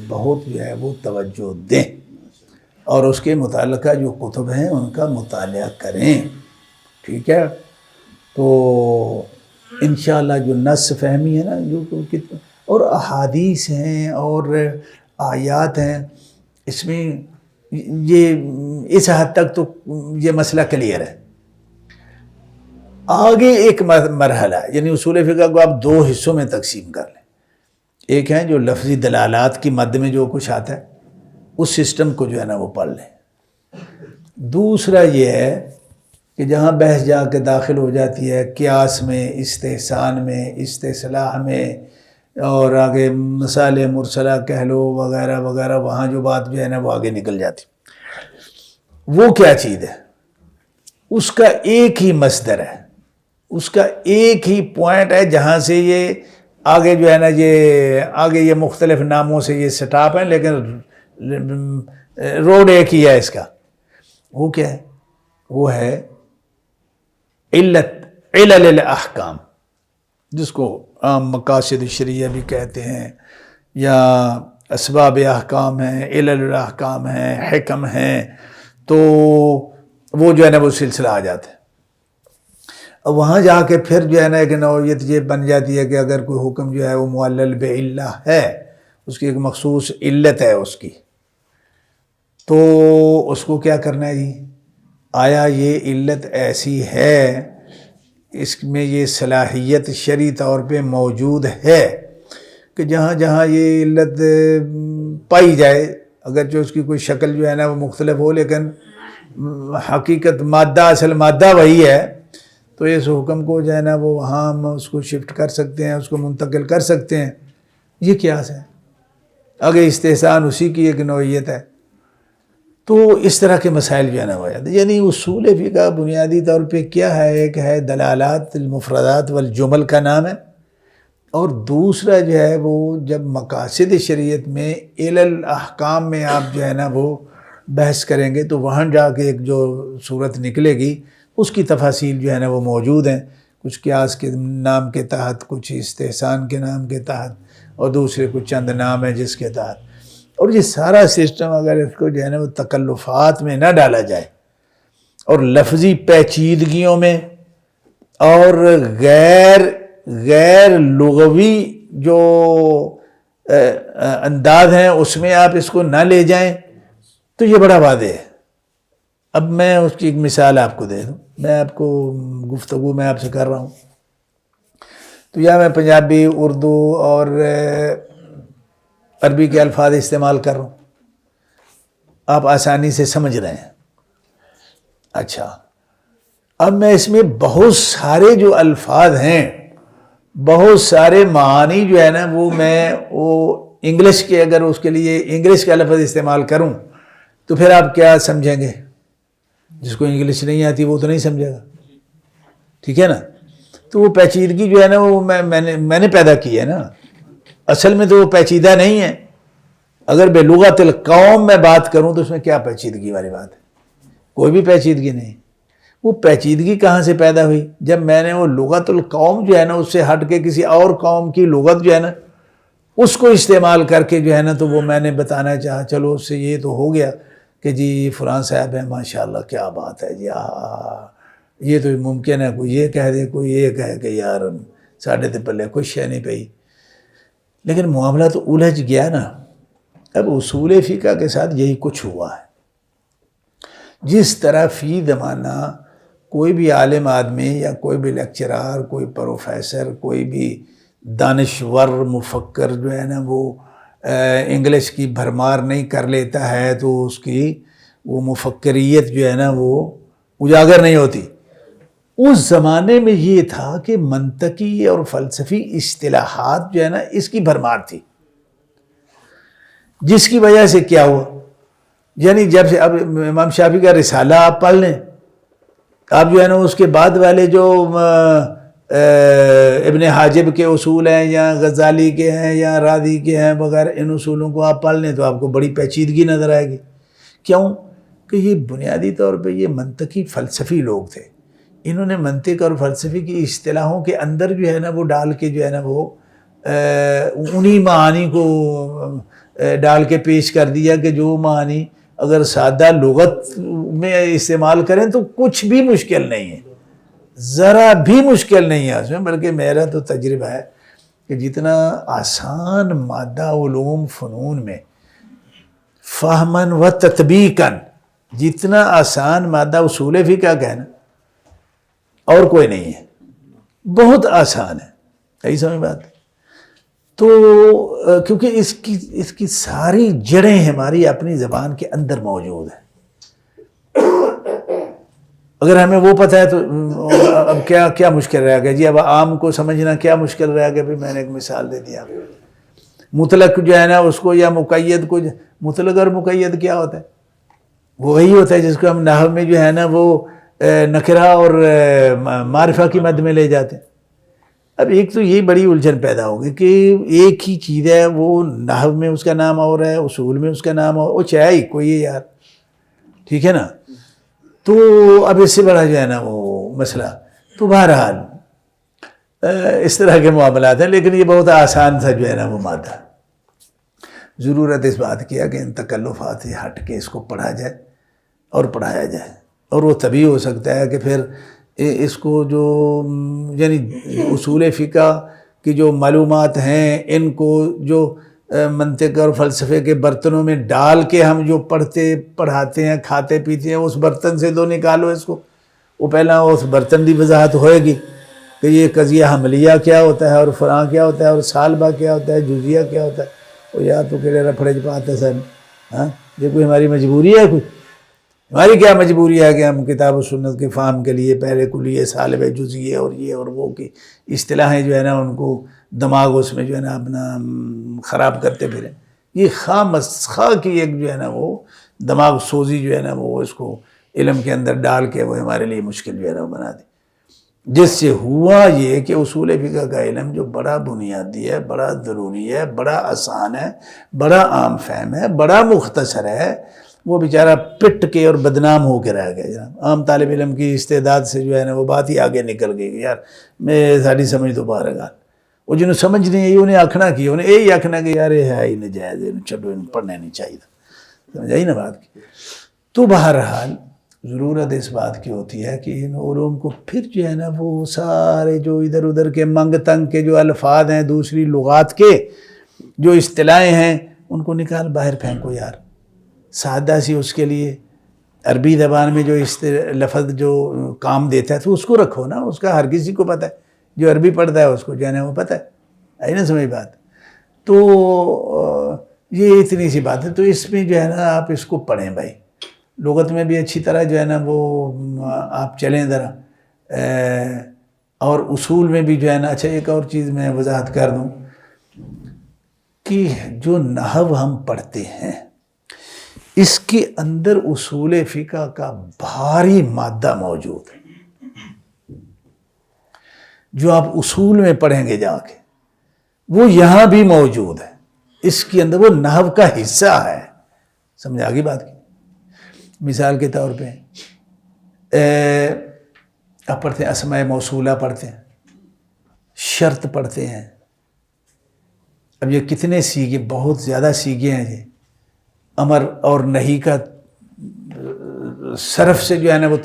بہت جو ہے وہ توجہ دیں اور اس کے متعلقہ جو کتب ہیں ان کا مطالعہ کریں. ٹھیک ہے؟ تو انشاءاللہ جو نص فہمی ہے نا، جو اور احادیث ہیں اور آیات ہیں، اس میں یہ اس حد تک تو یہ مسئلہ کلیئر ہے. آگے ایک مرحلہ ہے، یعنی اصول فقہ کو آپ 2 حصوں میں تقسیم کر لیں. ایک ہے جو لفظی دلالات کی مد میں جو کچھ آتا ہے اس سسٹم کو جو ہے نا وہ پڑھ لیں. دوسرا یہ ہے کہ جہاں بحث جا کے داخل ہو جاتی ہے قیاس میں، استحسان میں، استصلاح میں، اور آگے مسائل مرسلہ کہہ لو وغیرہ وغیرہ، وہاں جو بات جو ہے نا وہ آگے نکل جاتی. وہ کیا چیز ہے؟ اس کا ایک ہی مصدر ہے، اس کا ایک ہی پوائنٹ ہے جہاں سے یہ آگے جو ہے نا یہ آگے یہ مختلف ناموں سے یہ سٹاپ ہیں لیکن روڈ ایک ہی ہے اس کا. وہ کیا ہے؟ وہ ہے علل الاحکام، جس کو عام مقاصد شریعہ بھی کہتے ہیں، یا اسباب احکام ہیں، علل الاحکام ہیں، حکم ہیں. تو وہ جو ہے نا وہ سلسلہ آ جاتا ہے. اب وہاں جا کے پھر جو ہے نا ایک نوعیت یہ بن جاتی ہے کہ اگر کوئی حکم جو ہے وہ معلل بعلہ ہے، اس کی ایک مخصوص علت ہے اس کی، تو اس کو کیا کرنا ہے جی؟ آیا یہ علت ایسی ہے، اس میں یہ صلاحیت شرعی طور پہ موجود ہے کہ جہاں جہاں یہ علت پائی جائے، اگرچہ اس کی کوئی شکل جو ہے نا وہ مختلف ہو لیکن حقیقت مادہ، اصل مادہ وہی ہے، تو اس حکم کو جو ہے نا وہ وہاں ہم اس کو شفٹ کر سکتے ہیں، اس کو منتقل کر سکتے ہیں. یہ قیاس ہے. آگے استحسان اسی کی ایک نوعیت ہے. تو اس طرح کے مسائل جو ہے نا ہو جاتے ہیں. یعنی اصول فقہ بنیادی طور پہ کیا ہے؟ ایک ہے دلالات، المفردات والجمل کا نام ہے، اور دوسرا جو ہے وہ جب مقاصد شریعت میں علل احکام میں آپ جو ہے نا وہ بحث کریں گے تو وہاں جا کے ایک جو صورت نکلے گی اس کی تفاصیل جو ہے نا وہ موجود ہیں، کچھ قیاس کے نام کے تحت، کچھ استحسان کے نام کے تحت، اور دوسرے کچھ چند نام ہیں جس کے تحت. اور یہ سارا سسٹم اگر اس کو جو ہے نا وہ تکلفات میں نہ ڈالا جائے اور لفظی پیچیدگیوں میں اور غیر لغوی جو انداز ہیں اس میں آپ اس کو نہ لے جائیں تو یہ بڑا واضح ہے. اب میں اس کی ایک مثال آپ کو دے دوں. میں آپ کو گفتگو میں آپ سے کر رہا ہوں تو یا میں پنجابی، اردو اور عربی کے الفاظ استعمال کر رہا ہوں، آپ آسانی سے سمجھ رہے ہیں. اچھا، اب میں اس میں بہت سارے جو الفاظ ہیں، بہت سارے معانی جو ہے نا وہ انگلش کے، اگر اس کے لیے انگلش کا لفظ استعمال کروں تو پھر آپ کیا سمجھیں گے؟ جس کو انگلش نہیں آتی وہ تو نہیں سمجھے گا. ٹھیک ہے نا. تو وہ پیچیدگی جو ہے نا وہ میں نے پیدا کی ہے نا. اصل میں تو وہ پیچیدہ نہیں ہے. اگر بلغت القوم میں بات کروں تو اس میں کیا پیچیدگی والی بات ہے؟ کوئی بھی پیچیدگی نہیں. وہ پیچیدگی کہاں سے پیدا ہوئی؟ جب میں نے وہ لغت القوم جو ہے نا اس سے ہٹ کے کسی اور قوم کی لغت جو ہے نا اس کو استعمال کر کے جو ہے نا تو وہ میں نے بتانا چاہا. چلو اس سے یہ تو ہو گیا کہ جی فلاں صاحب ہے ماشاءاللہ کیا بات ہے جی، یہ تو ممکن ہے کوئی یہ کہہ دے، کوئی یہ کہے کہ یار ساڑھے تے پلے کوئی شے نہیں پئی. لیکن معاملہ تو الجھ گیا نا. اب اصول فقہ کے ساتھ یہی کچھ ہوا ہے. جس طرح فی زمانہ کوئی بھی عالم آدمی یا کوئی بھی لیکچرار، کوئی پروفیسر، کوئی بھی دانشور مفکر جو ہے نا وہ انگلش کی بھرمار نہیں کر لیتا ہے تو اس کی وہ مفکریت جو ہے نا وہ اجاگر نہیں ہوتی. اس زمانے میں یہ تھا کہ منطقی اور فلسفی اصطلاحات جو ہے نا اس کی بھرمار تھی، جس کی وجہ سے کیا ہوا، یعنی جب سے اب امام شافعی کا رسالہ آپ پڑھ لیں، آپ جو ہے نا اس کے بعد والے جو ابن حاجب کے اصول ہیں یا غزالی کے ہیں یا رازی کے ہیں وغیرہ، ان اصولوں کو آپ پڑھ لیں تو آپ کو بڑی پیچیدگی نظر آئے گی. کیوں کہ یہ بنیادی طور پہ یہ منطقی فلسفی لوگ تھے. انہوں نے منطق اور فلسفی کی اصطلاحوں کے اندر جو ہے نا وہ ڈال کے جو ہے نا وہ انہی معانی کو ڈال کے پیش کر دیا کہ جو معانی اگر سادہ لغت میں استعمال کریں تو کچھ بھی مشکل نہیں ہے، ذرا بھی مشکل نہیں ہے اس میں. بلکہ میرا تو تجربہ ہے کہ جتنا آسان مادہ علوم فنون میں فہمن و تطبیقاً، جتنا آسان مادہ اصول فقہ کا ہے نا اور کوئی نہیں ہے. بہت آسان ہے. صحیح سمجھ بات. تو کیونکہ اس کی ساری جڑیں ہماری اپنی زبان کے اندر موجود ہیں. اگر ہمیں وہ پتہ ہے تو اب کیا مشکل رہ گیا جی. اب عام کو سمجھنا کیا مشکل رہ گیا؟ بھی میں نے ایک مثال دے دیا. مطلق جو ہے نا اس کو یا مقید کو، مطلق اور مقید کیا ہوتا ہے؟ وہی ہوتا ہے جس کو ہم نحو میں جو ہے نا وہ نکرہ اور معرفہ کی مد میں لے جاتے ہیں. اب ایک تو یہ بڑی الجھن پیدا ہوگی کہ ایک ہی چیز ہے، وہ نحو میں اس کا نام اور ہے، اصول میں اس کا نام اور، وہ چاہے ہی کوئی ہے یار. ٹھیک ہے نا. تو اب اس سے بڑا جو ہے نا وہ مسئلہ. تو بہرحال اس طرح کے معاملات ہیں. لیکن یہ بہت آسان تھا جو ہے نا وہ مادہ. ضرورت اس بات کیا کہ ان تکلفات سے ہٹ کے اس کو پڑھا جائے اور پڑھایا جائے. اور وہ تبھی ہو سکتا ہے کہ پھر اس کو جو یعنی اصول فقہ کی جو معلومات ہیں ان کو جو منطق اور فلسفے کے برتنوں میں ڈال کے ہم جو پڑھاتے ہیں، کھاتے پیتے ہیں، اس برتن سے تو نکالو اس کو. وہ پہلا اس برتن کی وضاحت ہوئے گی کہ یہ قضیہ حملیہ کیا ہوتا ہے اور فلاں کیا ہوتا ہے اور سالبہ کیا ہوتا ہے، جزیہ کیا ہوتا ہے. وہ یا تو کہ رفڑے پاتے سر. ہاں یہ کوئی ہماری مجبوری ہے؟ کوئی ہماری کیا مجبوری ہے کہ ہم کتاب و سنت کے فہم کے لیے پہلے کلیہ سالب جزیہ اور یہ اور وہ کی اصطلاحیں جو ہے نا ان کو دماغ اس میں جو ہے نا اپنا خراب کرتے پھریں. یہ خواہ مسخواہ کی ایک جو ہے نا وہ دماغ سوزی جو ہے نا وہ اس کو علم کے اندر ڈال کے وہ ہمارے لیے مشکل جو ہے نا وہ بنا دی. جس سے ہوا یہ کہ اصول فقہ کا علم جو بڑا بنیادی ہے، بڑا ضروری ہے، بڑا آسان ہے، بڑا عام فہم ہے، بڑا مختصر ہے، وہ بیچارہ پٹ کے اور بدنام ہو کے رہ گیا. جناب عام طالب علم کی استعداد سے جو ہے نا وہ بات ہی آگے نکل گئی کہ یار میں ساری سمجھ تو باہر گا. وہ جنہوں سمجھ نہیں ہے انہیں آکھنا کی، انہیں یہی آکھنا کہ یار یہ ہے ہی نجائز، چلو ان پڑھنے نہیں چاہیے. سمجھ آئی نا بات کی. تو بہرحال ضرورت اس بات کی ہوتی ہے کہ ان علوم کو پھر جو ہے نا وہ سارے جو ادھر ادھر کے منگ تنگ کے جو الفاظ ہیں، دوسری لغات کے جو اصطلاحیں ہیں، ان کو نکال باہر پھینکو یار. سادہ سی اس کے لیے عربی زبان میں جو لفظ جو کام دیتا ہے تو اس کو رکھو نا. اس کا ہر کسی کو پتہ ہے، جو عربی پڑھتا ہے اس کو جو ہے نا وہ پتہ ہے. آئی نا سمجھ بات. تو یہ اتنی سی بات ہے. تو اس میں جو ہے نا آپ اس کو پڑھیں بھائی. لغت میں بھی اچھی طرح جو ہے نا وہ آپ چلیں ذرا، اور اصول میں بھی جو ہے نا. اچھا ایک اور چیز میں وضاحت کر دوں کہ جو نحو ہم پڑھتے ہیں اس کے اندر اصول فقہ کا بھاری مادہ موجود ہے. جو آپ اصول میں پڑھیں گے جا کے وہ یہاں بھی موجود ہے، اس کے اندر وہ نحو کا حصہ ہے. سمجھ آگی بات کی؟ مثال کے طور پہ آپ پڑھتے ہیں اسماء موصولہ پڑھتے ہیں، شرط پڑھتے ہیں. اب یہ کتنے سیغے، بہت زیادہ سیغے ہیں یہ. امر اور نہیں کا صرف سے جو ہے نا وہ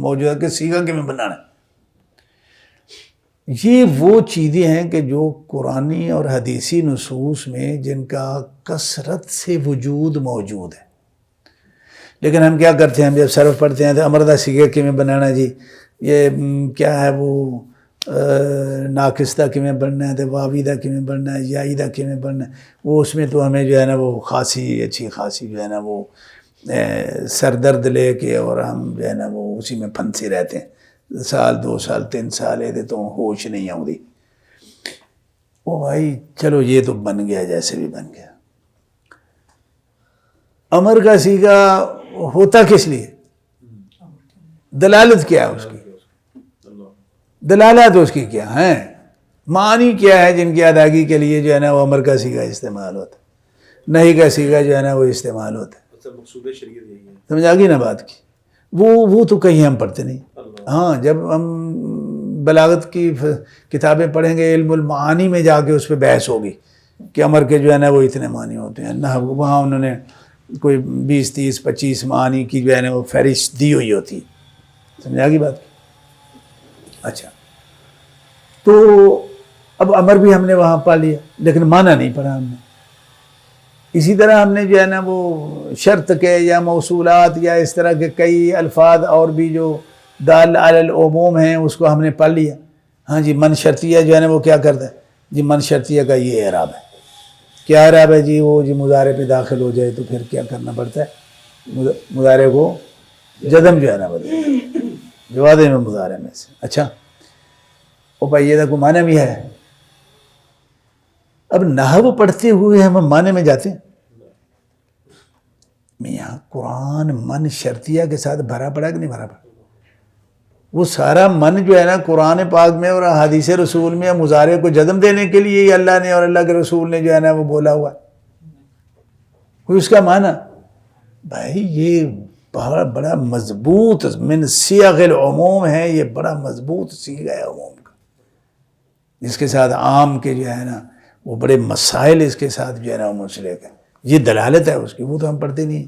موجود ہے کہ سیغہ کے میں بنانا. یہ وہ چیزیں ہیں کہ جو قرآنی اور حدیثی نصوص میں جن کا کثرت سے وجود موجود ہے. لیکن ہم کیا کرتے ہیں، ہم جب صرف پڑھتے ہیں تو امردہ سیغے کے میں بنانا جی، یہ کیا ہے وہ ناقصدہ کے میں بننا ہے، تو واویدہ کے میں بننا ہے، یائدہ کے میں بننا ہے. وہ اس میں تو ہمیں جو ہے نا وہ خاصی اچھی خاصی جو ہے نا وہ سر درد لے کے اور ہم جو ہے نا وہ اسی میں پھنسے رہتے ہیں. سال 2 سال 3 سال ہے تو ہوش نہیں آؤں دی. او بھائی چلو یہ تو بن گیا جیسے بھی بن گیا. امر کا سیغہ ہوتا کس لیے؟ دلالت کیا ہے اس کی؟ دلالت اس کی کیا ہیں؟ معنی کیا ہے جن کی ادائیگی کے لیے جو ہے نا وہ امر کا سیغہ استعمال ہوتا ہے، نہیں کا سیغہ جو ہے نا وہ استعمال ہوتا ہے. سمجھ آ گئی نا بات کی؟ وہ تو کہیں ہم پڑھتے نہیں. ہاں جب ہم بلاغت کی کتابیں پڑھیں گے، علم المعانی میں جا کے اس پہ بحث ہوگی کہ امر کے جو ہے نا وہ اتنے معنی ہوتے ہیں. نہ وہاں انہوں نے کوئی 20 30 25 معنی کی جو ہے نا وہ فہرست دی ہوئی ہوتی. سمجھ آ گئی بات؟ اچھا، تو اب امر بھی ہم نے وہاں پا لیا لیکن معنی نہیں پڑھا ہم نے. اسی طرح ہم نے جو ہے نا وہ شرط کے یا موصولات یا اس طرح کے کئی الفاظ اور بھی جو دال علی العموم ہیں اس کو ہم نے پڑھ لیا. ہاں جی، من شرطیہ جو ہے نا وہ کیا کرتا ہے جی؟ من شرطیہ کا یہ اعراب ہے. کیا اعراب ہے جی؟ وہ جی مضارع پہ داخل ہو جائے تو پھر کیا کرنا پڑتا ہے؟ مضارع کو جزم جو ہے نا بدل جواد میں مضارع میں سے. اچھا او بھائی یہ کو معنی بھی ہے. اب نحو پڑھتے ہوئے ہم معنی میں جاتے ہیں. میاں قرآن من شرطیہ کے ساتھ بھرا پڑا کہ نہیں بھرا پڑا؟ وہ سارا من جو ہے نا قرآن پاک میں اور حدیث رسول میں مضارع کو جزم دینے کے لیے ہی اللہ نے اور اللہ کے رسول نے جو ہے نا وہ بولا ہوا ہے. کوئی اس کا معنی بھائی یہ بڑا مضبوط من صیغ العموم ہے، یہ بڑا مضبوط صیغہ ہے عموم کا، جس کے ساتھ عام کے جو ہے نا وہ بڑے مسائل اس کے ساتھ جو ہے نا وہ منسلک ہے. یہ دلالت ہے اس کی، وہ تو ہم پڑھتے نہیں.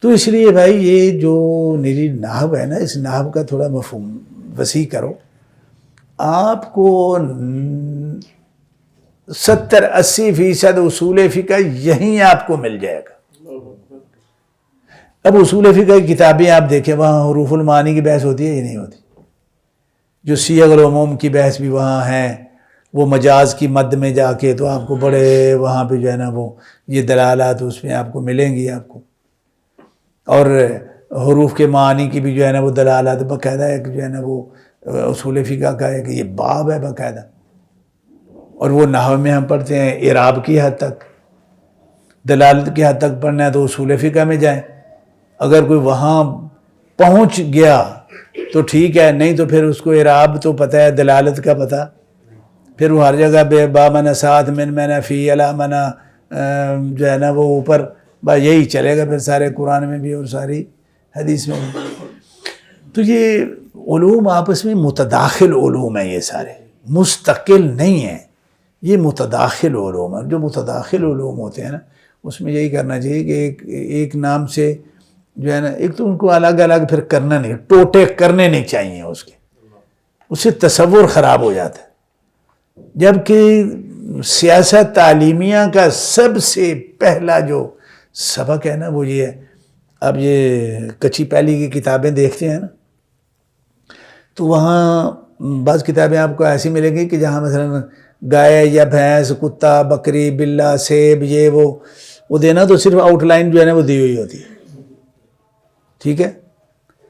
تو اس لیے بھائی یہ جو میری نحو ہے نا، اس نحو کا تھوڑا مفہوم وسیع کرو. آپ کو 70-80% اصول فقہ یہیں آپ کو مل جائے گا. اب اصول فقہ کی کتابیں آپ دیکھیں، وہاں حروف المعانی کی بحث ہوتی ہے یا نہیں ہوتی؟ جو صیغ العموم کی بحث بھی وہاں ہے. وہ مجاز کی مد میں جا کے تو آپ کو بڑے وہاں پہ جو ہے نا وہ یہ دلالات اس میں آپ کو ملیں گی آپ کو. اور حروف کے معانی کی بھی جو ہے نا وہ دلالات باقاعدہ ایک جو ہے نا وہ اصول فقہ کا ہے کہ یہ باب ہے باقاعدہ. اور وہ نحو میں ہم پڑھتے ہیں اعراب کی حد تک، دلالت کی حد تک پڑھنا ہے تو اصول فقہ میں جائیں. اگر کوئی وہاں پہنچ گیا تو ٹھیک ہے، نہیں تو پھر اس کو اعراب تو پتہ ہے، دلالت کا پتہ. پھر وہ ہر جگہ بے با منا ساتھ من منا فی علا منا جو ہے نا وہ اوپر یہی چلے گا پھر سارے قرآن میں بھی اور ساری حدیث میں بھی. تو یہ علوم آپس میں متداخل علوم ہیں، یہ سارے مستقل نہیں ہیں، یہ متداخل علوم ہیں. جو متداخل علوم ہوتے ہیں نا اس میں یہی کرنا چاہیے کہ ایک نام سے جو ہے نا، ایک تو ان کو الگ الگ پھر کرنا نہیں، ٹوٹے کرنے نہیں چاہیے اس کے، اس سے تصور خراب ہو جاتا ہے. جبکہ سیاست تعلیمیہ کا سب سے پہلا جو سبق ہے نا وہ یہ ہے. اب یہ کچی پہلی کی کتابیں دیکھتے ہیں نا تو وہاں بعض کتابیں آپ کو ایسی ملیں گی کہ جہاں مثلا گائے یا بھینس، کتا، بکری، بلا، سیب، یہ وہ دینا تو صرف آؤٹ لائن جو ہے نا وہ دی ہوئی ہوتی ہے، ٹھیک ہے،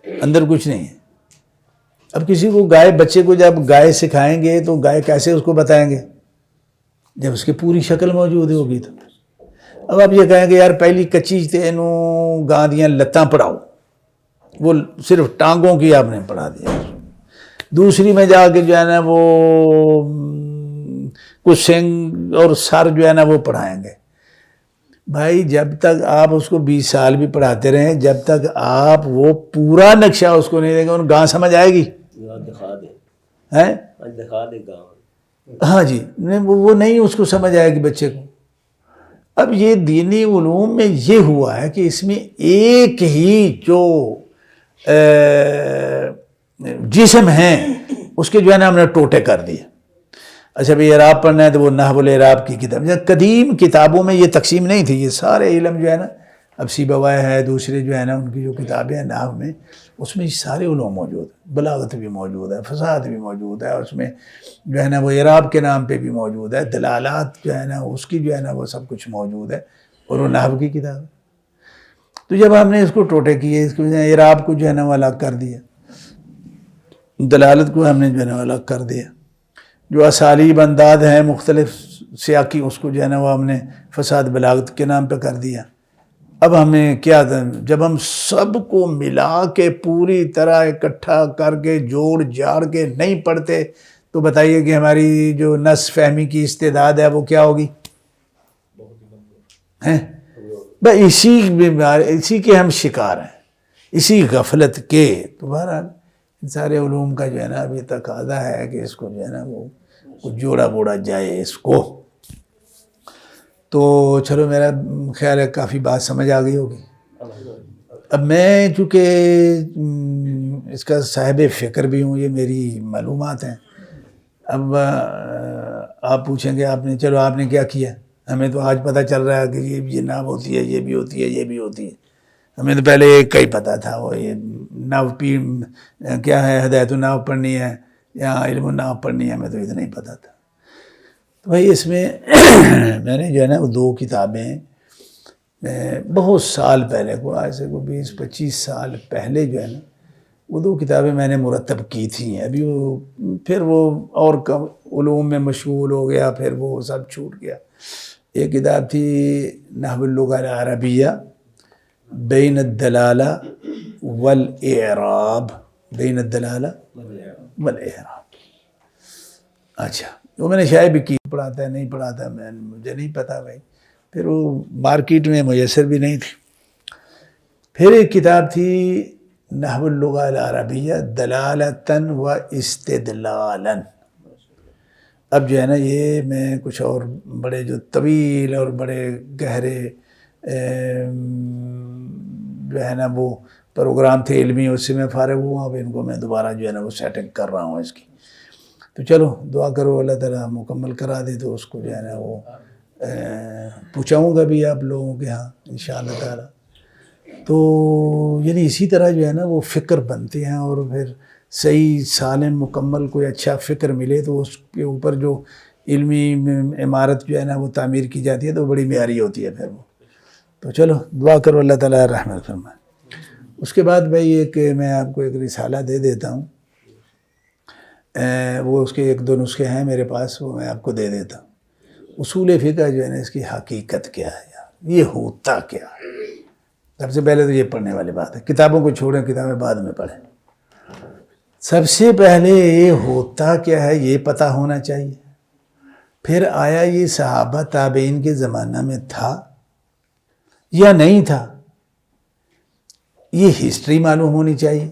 اندر کچھ نہیں ہے. اب کسی کو گائے، بچے کو جب گائے سکھائیں گے تو گائے کیسے اس کو بتائیں گے جب اس کی پوری شکل موجود ہوگی. تو اب آپ یہ کہیں کہ یار پہلی کچی تینوں گاں دیاں لتاں پڑھاؤ، وہ صرف ٹانگوں کی آپ نے پڑھا دیا. دوسری میں جا کے جو ہے نا وہ کچھ سنگ اور سر جو ہے نا وہ پڑھائیں گے. بھائی جب تک آپ اس کو 20 سال بھی پڑھاتے رہیں، جب تک آپ وہ پورا نقشہ اس کو نہیں دیں گے، ان گاں سمجھ آئے گی؟ ہاں جی، وہ نہیں اس کو سمجھ آئے گی بچے کو. اب یہ دینی علوم میں یہ ہوا ہے کہ اس میں ایک ہی جو جسم ہیں اس کے جو ہے نا ہم نے ٹوٹے کر دیے. اچھا بھی اعراب پڑھنا ہے تو وہ نحو الاعراب کی کتاب، قدیم کتابوں میں یہ تقسیم نہیں تھی. یہ سارے علم جو ہے نا، اب سیبویہ ہے، دوسرے جو ہے نا ان کی جو کتابیں ہیں نحو میں، اس میں یہ سارے علوم موجود ہیں. بلاغت بھی موجود ہے، فصاحت بھی موجود ہے، اس میں جو ہے نا وہ اعراب کے نام پہ بھی موجود ہے، دلالات جو ہے نا اس کی جو ہے نا وہ سب کچھ موجود ہے، اور وہ نحو کی کتاب ہے. تو جب ہم نے اس کو ٹوٹے کیے، اس کو اعراب کو جو ہے نا وہ الگ کر دیا، دلالت کو ہم نے جو ہے نا الگ کر دیا، جو اسالیب انداز ہیں مختلف سیاقی اس کو جو ہے نا وہ ہم نے فصاحت بلاغت کے نام پہ کر دیا. اب ہمیں کیا تھا، جب ہم سب کو ملا کے پوری طرح اکٹھا کر کے جوڑ جاڑ کے نہیں پڑھتے تو بتائیے کہ ہماری جو نس فہمی کی استعداد ہے وہ کیا ہوگی؟ اسی کے ہم شکار ہیں، اسی غفلت کے. تو بہرحال ان سارے علوم کا جو ہے نا ابھی تقاضا ہے کہ اس کو جو ہے نا وہ کچھ جوڑا بوڑا جائے اس کو. تو چلو میرا خیال ہے کافی بات سمجھ آ گئی ہوگی. اب میں چونکہ اس کا صاحب فکر بھی ہوں، یہ میری معلومات ہیں. اب آپ پوچھیں گے آپ نے، چلو آپ نے کیا کیا؟ ہمیں تو آج پتہ چل رہا ہے کہ یہ نحو ہوتی ہے، یہ بھی ہوتی ہے، یہ بھی ہوتی ہے. ہمیں تو پہلے ایک کا ہی پتہ تھا، وہ یہ نحو کیا ہے، ہدایت النحو پڑھنی ہے یا علم النحو پڑھنی ہے، ہمیں تو اتنا ہی پتہ تھا. تو بھائی اس میں میں نے جو ہے نا وہ 2 کتابیں بہت سال پہلے، آج سے 20-25 سال پہلے جو ہے نا وہ 2 کتابیں میں نے مرتب کی تھیں. ابھی وہ پھر وہ اور علوم میں مشغول ہو گیا، پھر وہ سب چھوٹ گیا. ایک کتاب تھی نحو اللغہ العربیہ بین الدلالہ والاعراب، بین الدلالہ والاعراب. اچھا وہ میں نے شائع بھی کی، پڑھاتا ہے نہیں پڑھاتا ہے مجھے نہیں پتا بھائی، پھر وہ مارکیٹ میں میسر بھی نہیں تھی. پھر ایک کتاب تھی نحو اللغہ العربیہ دلالتاً و استدلالاً. اب جو ہے نا یہ میں کچھ اور بڑے جو طویل اور بڑے گہرے جو ہے نا وہ پروگرام تھے علمی، اس سے میں فارغ ہوا. اب ان کو میں دوبارہ جو ہے نا وہ سیٹنگ کر رہا ہوں اس کی. تو چلو دعا کرو اللہ تعالیٰ مکمل کرا دے تو اس کو جو ہے نا وہ پوچھاؤں گا بھی آپ لوگوں کے ہاں انشاءاللہ تعالیٰ. تو یعنی اسی طرح جو ہے نا وہ فکر بنتے ہیں، اور پھر صحیح سالم مکمل کوئی اچھا فکر ملے تو اس کے اوپر جو علمی عمارت جو ہے نا وہ تعمیر کی جاتی ہے تو بڑی معیاری ہوتی ہے پھر وہ. تو چلو دعا کرو اللہ تعالیٰ رحمت فرمائے. اس کے بعد بھائی ایک میں آپ کو ایک رسالہ دے دیتا ہوں، وہ اس کے 1-2 نسخے ہیں میرے پاس، وہ میں آپ کو دے دیتا ہوں. اصول فقہ جو ہے نا اس کی حقیقت کیا ہے یار، یہ ہوتا کیا ہے. سب سے پہلے تو یہ پڑھنے والی بات ہے، کتابوں کو چھوڑیں، کتابیں بعد میں پڑھیں. سب سے پہلے یہ ہوتا کیا ہے یہ پتہ ہونا چاہیے. پھر آیا یہ صحابہ تابعین کے زمانہ میں تھا یا نہیں تھا، یہ ہسٹری معلوم ہونی چاہیے.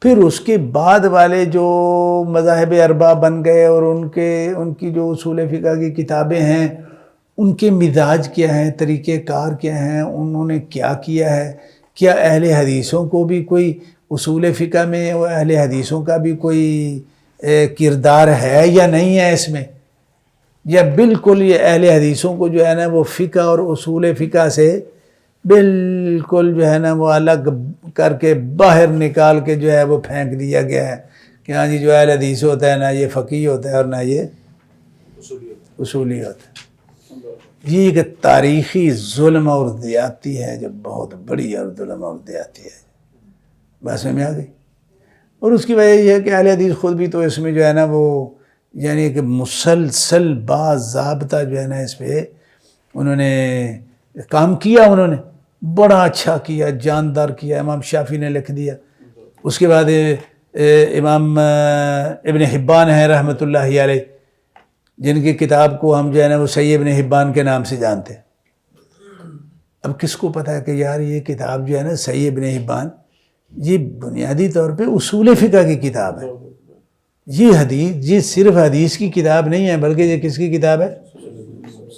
پھر اس کے بعد والے جو مذاہب اربعہ بن گئے اور ان کی جو اصول فقہ کی کتابیں ہیں ان کے مزاج کیا ہیں، طریقہ کار کیا ہیں، انہوں نے کیا کیا ہے. کیا اہل حدیثوں کو بھی کوئی اصول فقہ میں اہل حدیثوں کا بھی کوئی کردار ہے یا نہیں ہے اس میں، یا بالکل یہ اہل حدیثوں کو جو ہے نا وہ فقہ اور اصول فقہ سے بالکل جو ہے نا وہ الگ کر کے باہر نکال کے جو ہے وہ پھینک دیا گیا ہے کہ ہاں جی جو اہل حدیث ہوتا ہے نہ یہ فقیہ ہوتا ہے اور نہ یہ اصولی ہوتا ہے. یہ ایک تاریخی ظلم اور زیادتی ہے جو بہت بڑی اور ظلم اور زیادتی ہے. بس میں آ گئی. اور اس کی وجہ یہ ہے کہ اہل حدیث خود بھی تو اس میں جو ہے نا وہ یعنی کہ مسلسل باضابطہ جو ہے نا اس پہ انہوں نے کام کیا، انہوں نے بڑا اچھا کیا، جاندار کیا. امام شافعی نے لکھ دیا. اس کے بعد امام ابن حبان ہیں رحمۃ اللہ علیہ، جن کی کتاب کو ہم جو ہے نا وہ صحیح ابن حبان کے نام سے جانتے ہیں۔ اب کس کو پتہ ہے کہ یار یہ کتاب جو ہے نا صحیح ابن حبان، یہ بنیادی طور پہ اصول فقہ کی کتاب ہے۔ یہ صرف حدیث کی کتاب نہیں ہے، بلکہ یہ کس کی کتاب ہے؟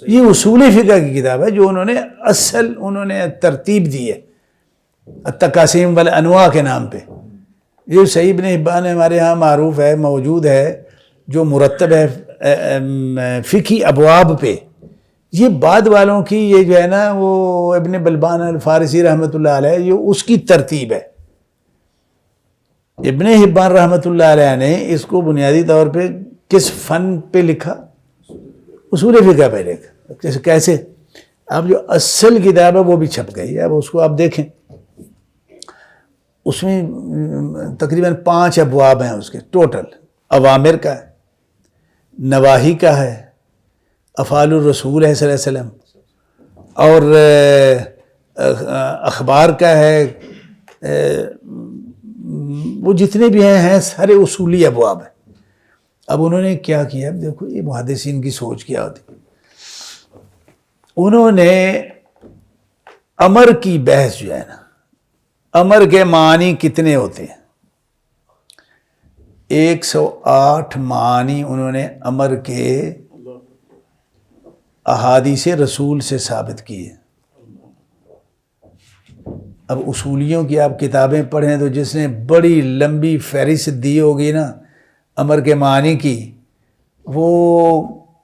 یہ اصول فقہ کی کتاب ہے، جو انہوں نے ترتیب دی ہے التقاسیم والانواع کے نام پہ۔ یہ صحیح ابن حبان ہمارے ہاں معروف ہے، موجود ہے، جو مرتب ہے فقہی ابواب پہ۔ یہ بعد والوں کی یہ جو ہے نا وہ ابن بلبان الفارسی رحمۃ اللہ علیہ، یہ اس کی ترتیب ہے۔ ابن حبان رحمۃ اللہ علیہ نے اس کو بنیادی طور پہ کس فن پہ لکھا؟ اصول فقہ پہ لکھا۔ کیسے؟ اب جو اصل کتاب ہے وہ بھی چھپ گئی ہے، اب اس کو آپ دیکھیں، اس میں تقریباً 5 ابواب ہیں اس کے ٹوٹل۔ اوامر کا ہے، نواہی کا ہے، افعال الرسول ہے صلی اللہ علیہ وسلم، اور اخبار کا ہے، وہ جتنے بھی ہیں سارے اصولی ابواب ہیں۔ اب انہوں نے کیا کیا؟ اب دیکھو یہ محدثین کی سوچ کیا ہوتی۔ انہوں نے امر کی بحث جو ہے نا، امر کے معنی کتنے ہوتے ہیں؟ 108 معنی انہوں نے امر کے احادیث رسول سے ثابت کیے۔ اب اصولیوں کی آپ کتابیں پڑھیں تو جس نے بڑی لمبی فہرست دی ہوگی نا امر کے معنی کی، وہ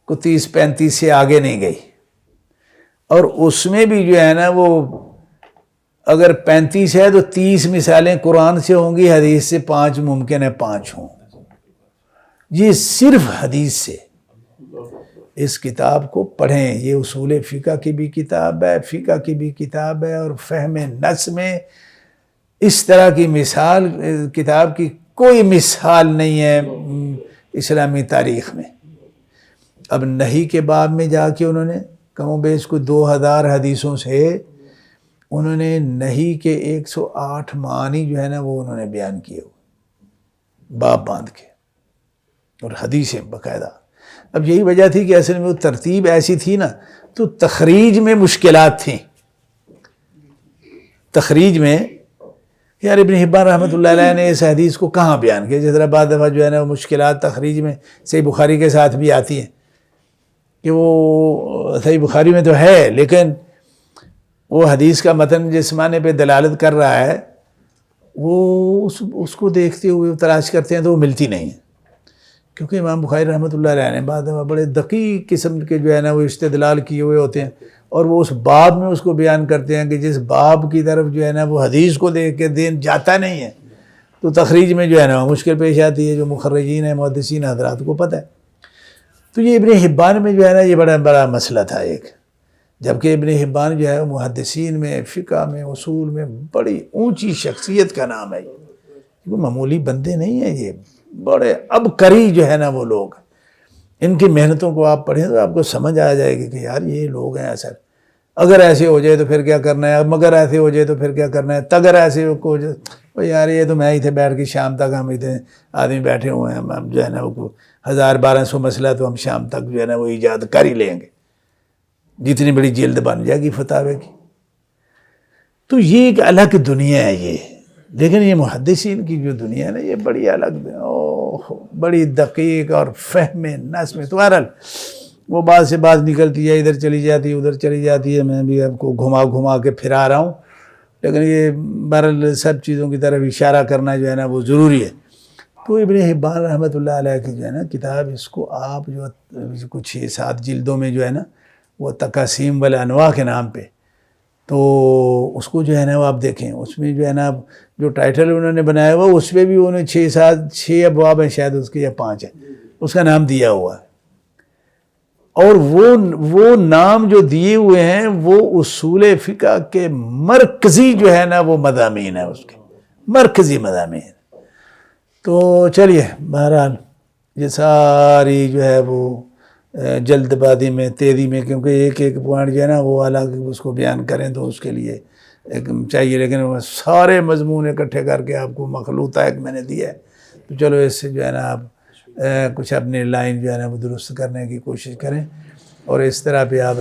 30-35 سے آگے نہیں گئی، اور اس میں بھی جو ہے نا وہ اگر 35 ہے تو 30 مثالیں قرآن سے ہوں گی، حدیث سے 5 ممکن ہے 5 ہوں۔ یہ صرف حدیث سے۔ اس کتاب کو پڑھیں، یہ اصول فقہ کی بھی کتاب ہے، فقہ کی بھی کتاب ہے، اور فہم نص میں اس طرح کی مثال کتاب کی کوئی مثال نہیں ہے اسلامی تاریخ میں۔ اب نہی کے باب میں جا کے انہوں نے کم و بیش کو 2000 حدیثوں سے انہوں نے نہی کے 108 معنی جو ہے نا وہ انہوں نے بیان کیے ہوئے باب باندھ کے، اور حدیثیں باقاعدہ۔ اب یہی وجہ تھی کہ اصل میں وہ ترتیب ایسی تھی نا، تو تخریج میں مشکلات تھیں۔ تخریج میں یار ابن حبان رحمۃ اللہ علیہ نے اس حدیث کو کہاں بیان کیا؟ جس طرح بعض دفعہ جو ہے نا وہ مشکلات تخریج میں صحیح بخاری کے ساتھ بھی آتی ہیں، کہ وہ صحیح بخاری میں تو ہے لیکن وہ حدیث کا متن جس معنی پہ دلالت کر رہا ہے وہ اس کو دیکھتے ہوئے تلاش کرتے ہیں تو وہ ملتی نہیں ہے، کیونکہ امام بخاری رحمۃ اللہ علیہ نے بعد میں بڑے دقیق قسم کے جو ہے نا وہ استدلال کیے ہوئے ہوتے ہیں، اور وہ اس باب میں اس کو بیان کرتے ہیں کہ جس باب کی طرف جو ہے نا وہ حدیث کو دیکھ کے دین جاتا نہیں ہے، تو تخریج میں جو ہے نا وہ مشکل پیش آتی ہے، جو مخرجین ہیں محدثین حضرات کو پتہ ہے۔ تو یہ ابن حبان میں جو ہے نا یہ بڑا مسئلہ تھا ایک، جبکہ ابن حبان جو ہے محدثین میں، فقہ میں، اصول میں بڑی اونچی شخصیت کا نام ہے، یہ معمولی بندے نہیں ہیں، یہ بڑے عبقری جو ہے نا وہ لوگ۔ ان کی محنتوں کو آپ پڑھیں تو آپ کو سمجھ آ جائے گی کہ یار یہ لوگ ہیں اصل، اگر ایسے ہو جائے تو پھر کیا کرنا ہے، مگر ایسے ہو جائے تو پھر کیا کرنا ہے، تگر ایسے ہو جائے، یار یہ تو میں ہی تھے بیٹھ کے شام تک ہم ادھر آدمی بیٹھے ہوئے ہیں، ہم جو ہے نا وہ 1000-1200 مسئلہ تو ہم شام تک جو ہے نا وہ ایجاد کر ہی لیں گے، جتنی بڑی جلد بن جائے گی فتاوے کی۔ تو یہ ایک الگ دنیا ہے یہ، لیکن یہ محدثین کی جو دنیا ہے نا یہ بڑی الگ، بڑی دقیق اور فہم نص میں، تو بہرحال وہ بعض سے بعض نکلتی ہے، ادھر چلی جاتی ہے ادھر چلی جاتی ہے، میں بھی آپ کو گھما کے پھرا رہا ہوں، لیکن یہ بہرحال سب چیزوں کی طرف اشارہ کرنا جو ہے نا وہ ضروری ہے۔ تو ابن حبان رحمۃ اللہ علیہ کی جو ہے نا کتاب، اس کو آپ جو کچھ 6-7 جلدوں میں جو ہے نا وہ تقاسیم والانواع کے نام پہ، تو اس کو جو ہے نا وہ آپ دیکھیں، اس میں جو ہے نا جو ٹائٹل انہوں نے بنایا ہوا اس پہ بھی انہوں نے 6 ابواب ہیں شاید اس کے، یا 5 ہیں، اس کا نام دیا ہوا ہے، اور وہ نام جو دیے ہوئے ہیں وہ اصول فقہ کے مرکزی جو ہے نا وہ مضامین ہیں، اس کے مرکزی مضامین۔ تو چلیے بہرحال یہ ساری جو ہے وہ جلد بازی میں، تیزی میں، کیونکہ ایک پوائنٹ جو ہے نا وہ الگ اس کو بیان کریں تو اس کے لیے ایک چاہیے، لیکن وہ سارے مضمون اکٹھے کر کے آپ کو مخلوطہ ایک میں نے دیا ہے تو چلو اس سے جو ہے نا آپ کچھ اپنی لائن جو ہے نا وہ درست کرنے کی کوشش کریں، اور اس طرح پہ آپ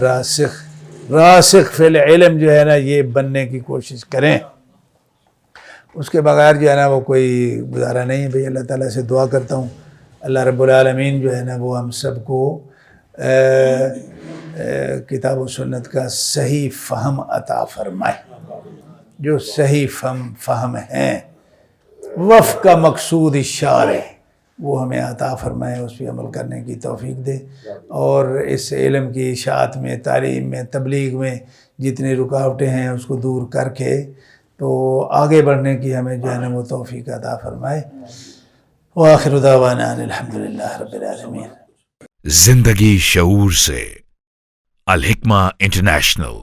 راسخ فی العلم جو ہے نا یہ بننے کی کوشش کریں. اس کے بغیر جو ہے نا وہ کوئی گزارا نہیں ہے. بھئی اللہ تعالیٰ سے دعا کرتا ہوں اللہ رب العالمین جو ہے نا وہ ہم سب کو کتاب و سنت کا صحیح فہم عطا فرمائے، جو صحیح فہم ہیں وفق کا مقصود الشارع وہ ہمیں عطا فرمائے، اس پہ عمل کرنے کی توفیق دے، اور اس علم کی اشاعت میں، تعلیم میں، تبلیغ میں جتنی رکاوٹیں ہیں اس کو دور کر کے تو آگے بڑھنے کی ہمیں جو ہے نا وہ توفیق عطا فرمائے. وآخر دعوانا الحمدللہ رب العالمین. زندگی شعور سے، الحکمہ انٹرنیشنل.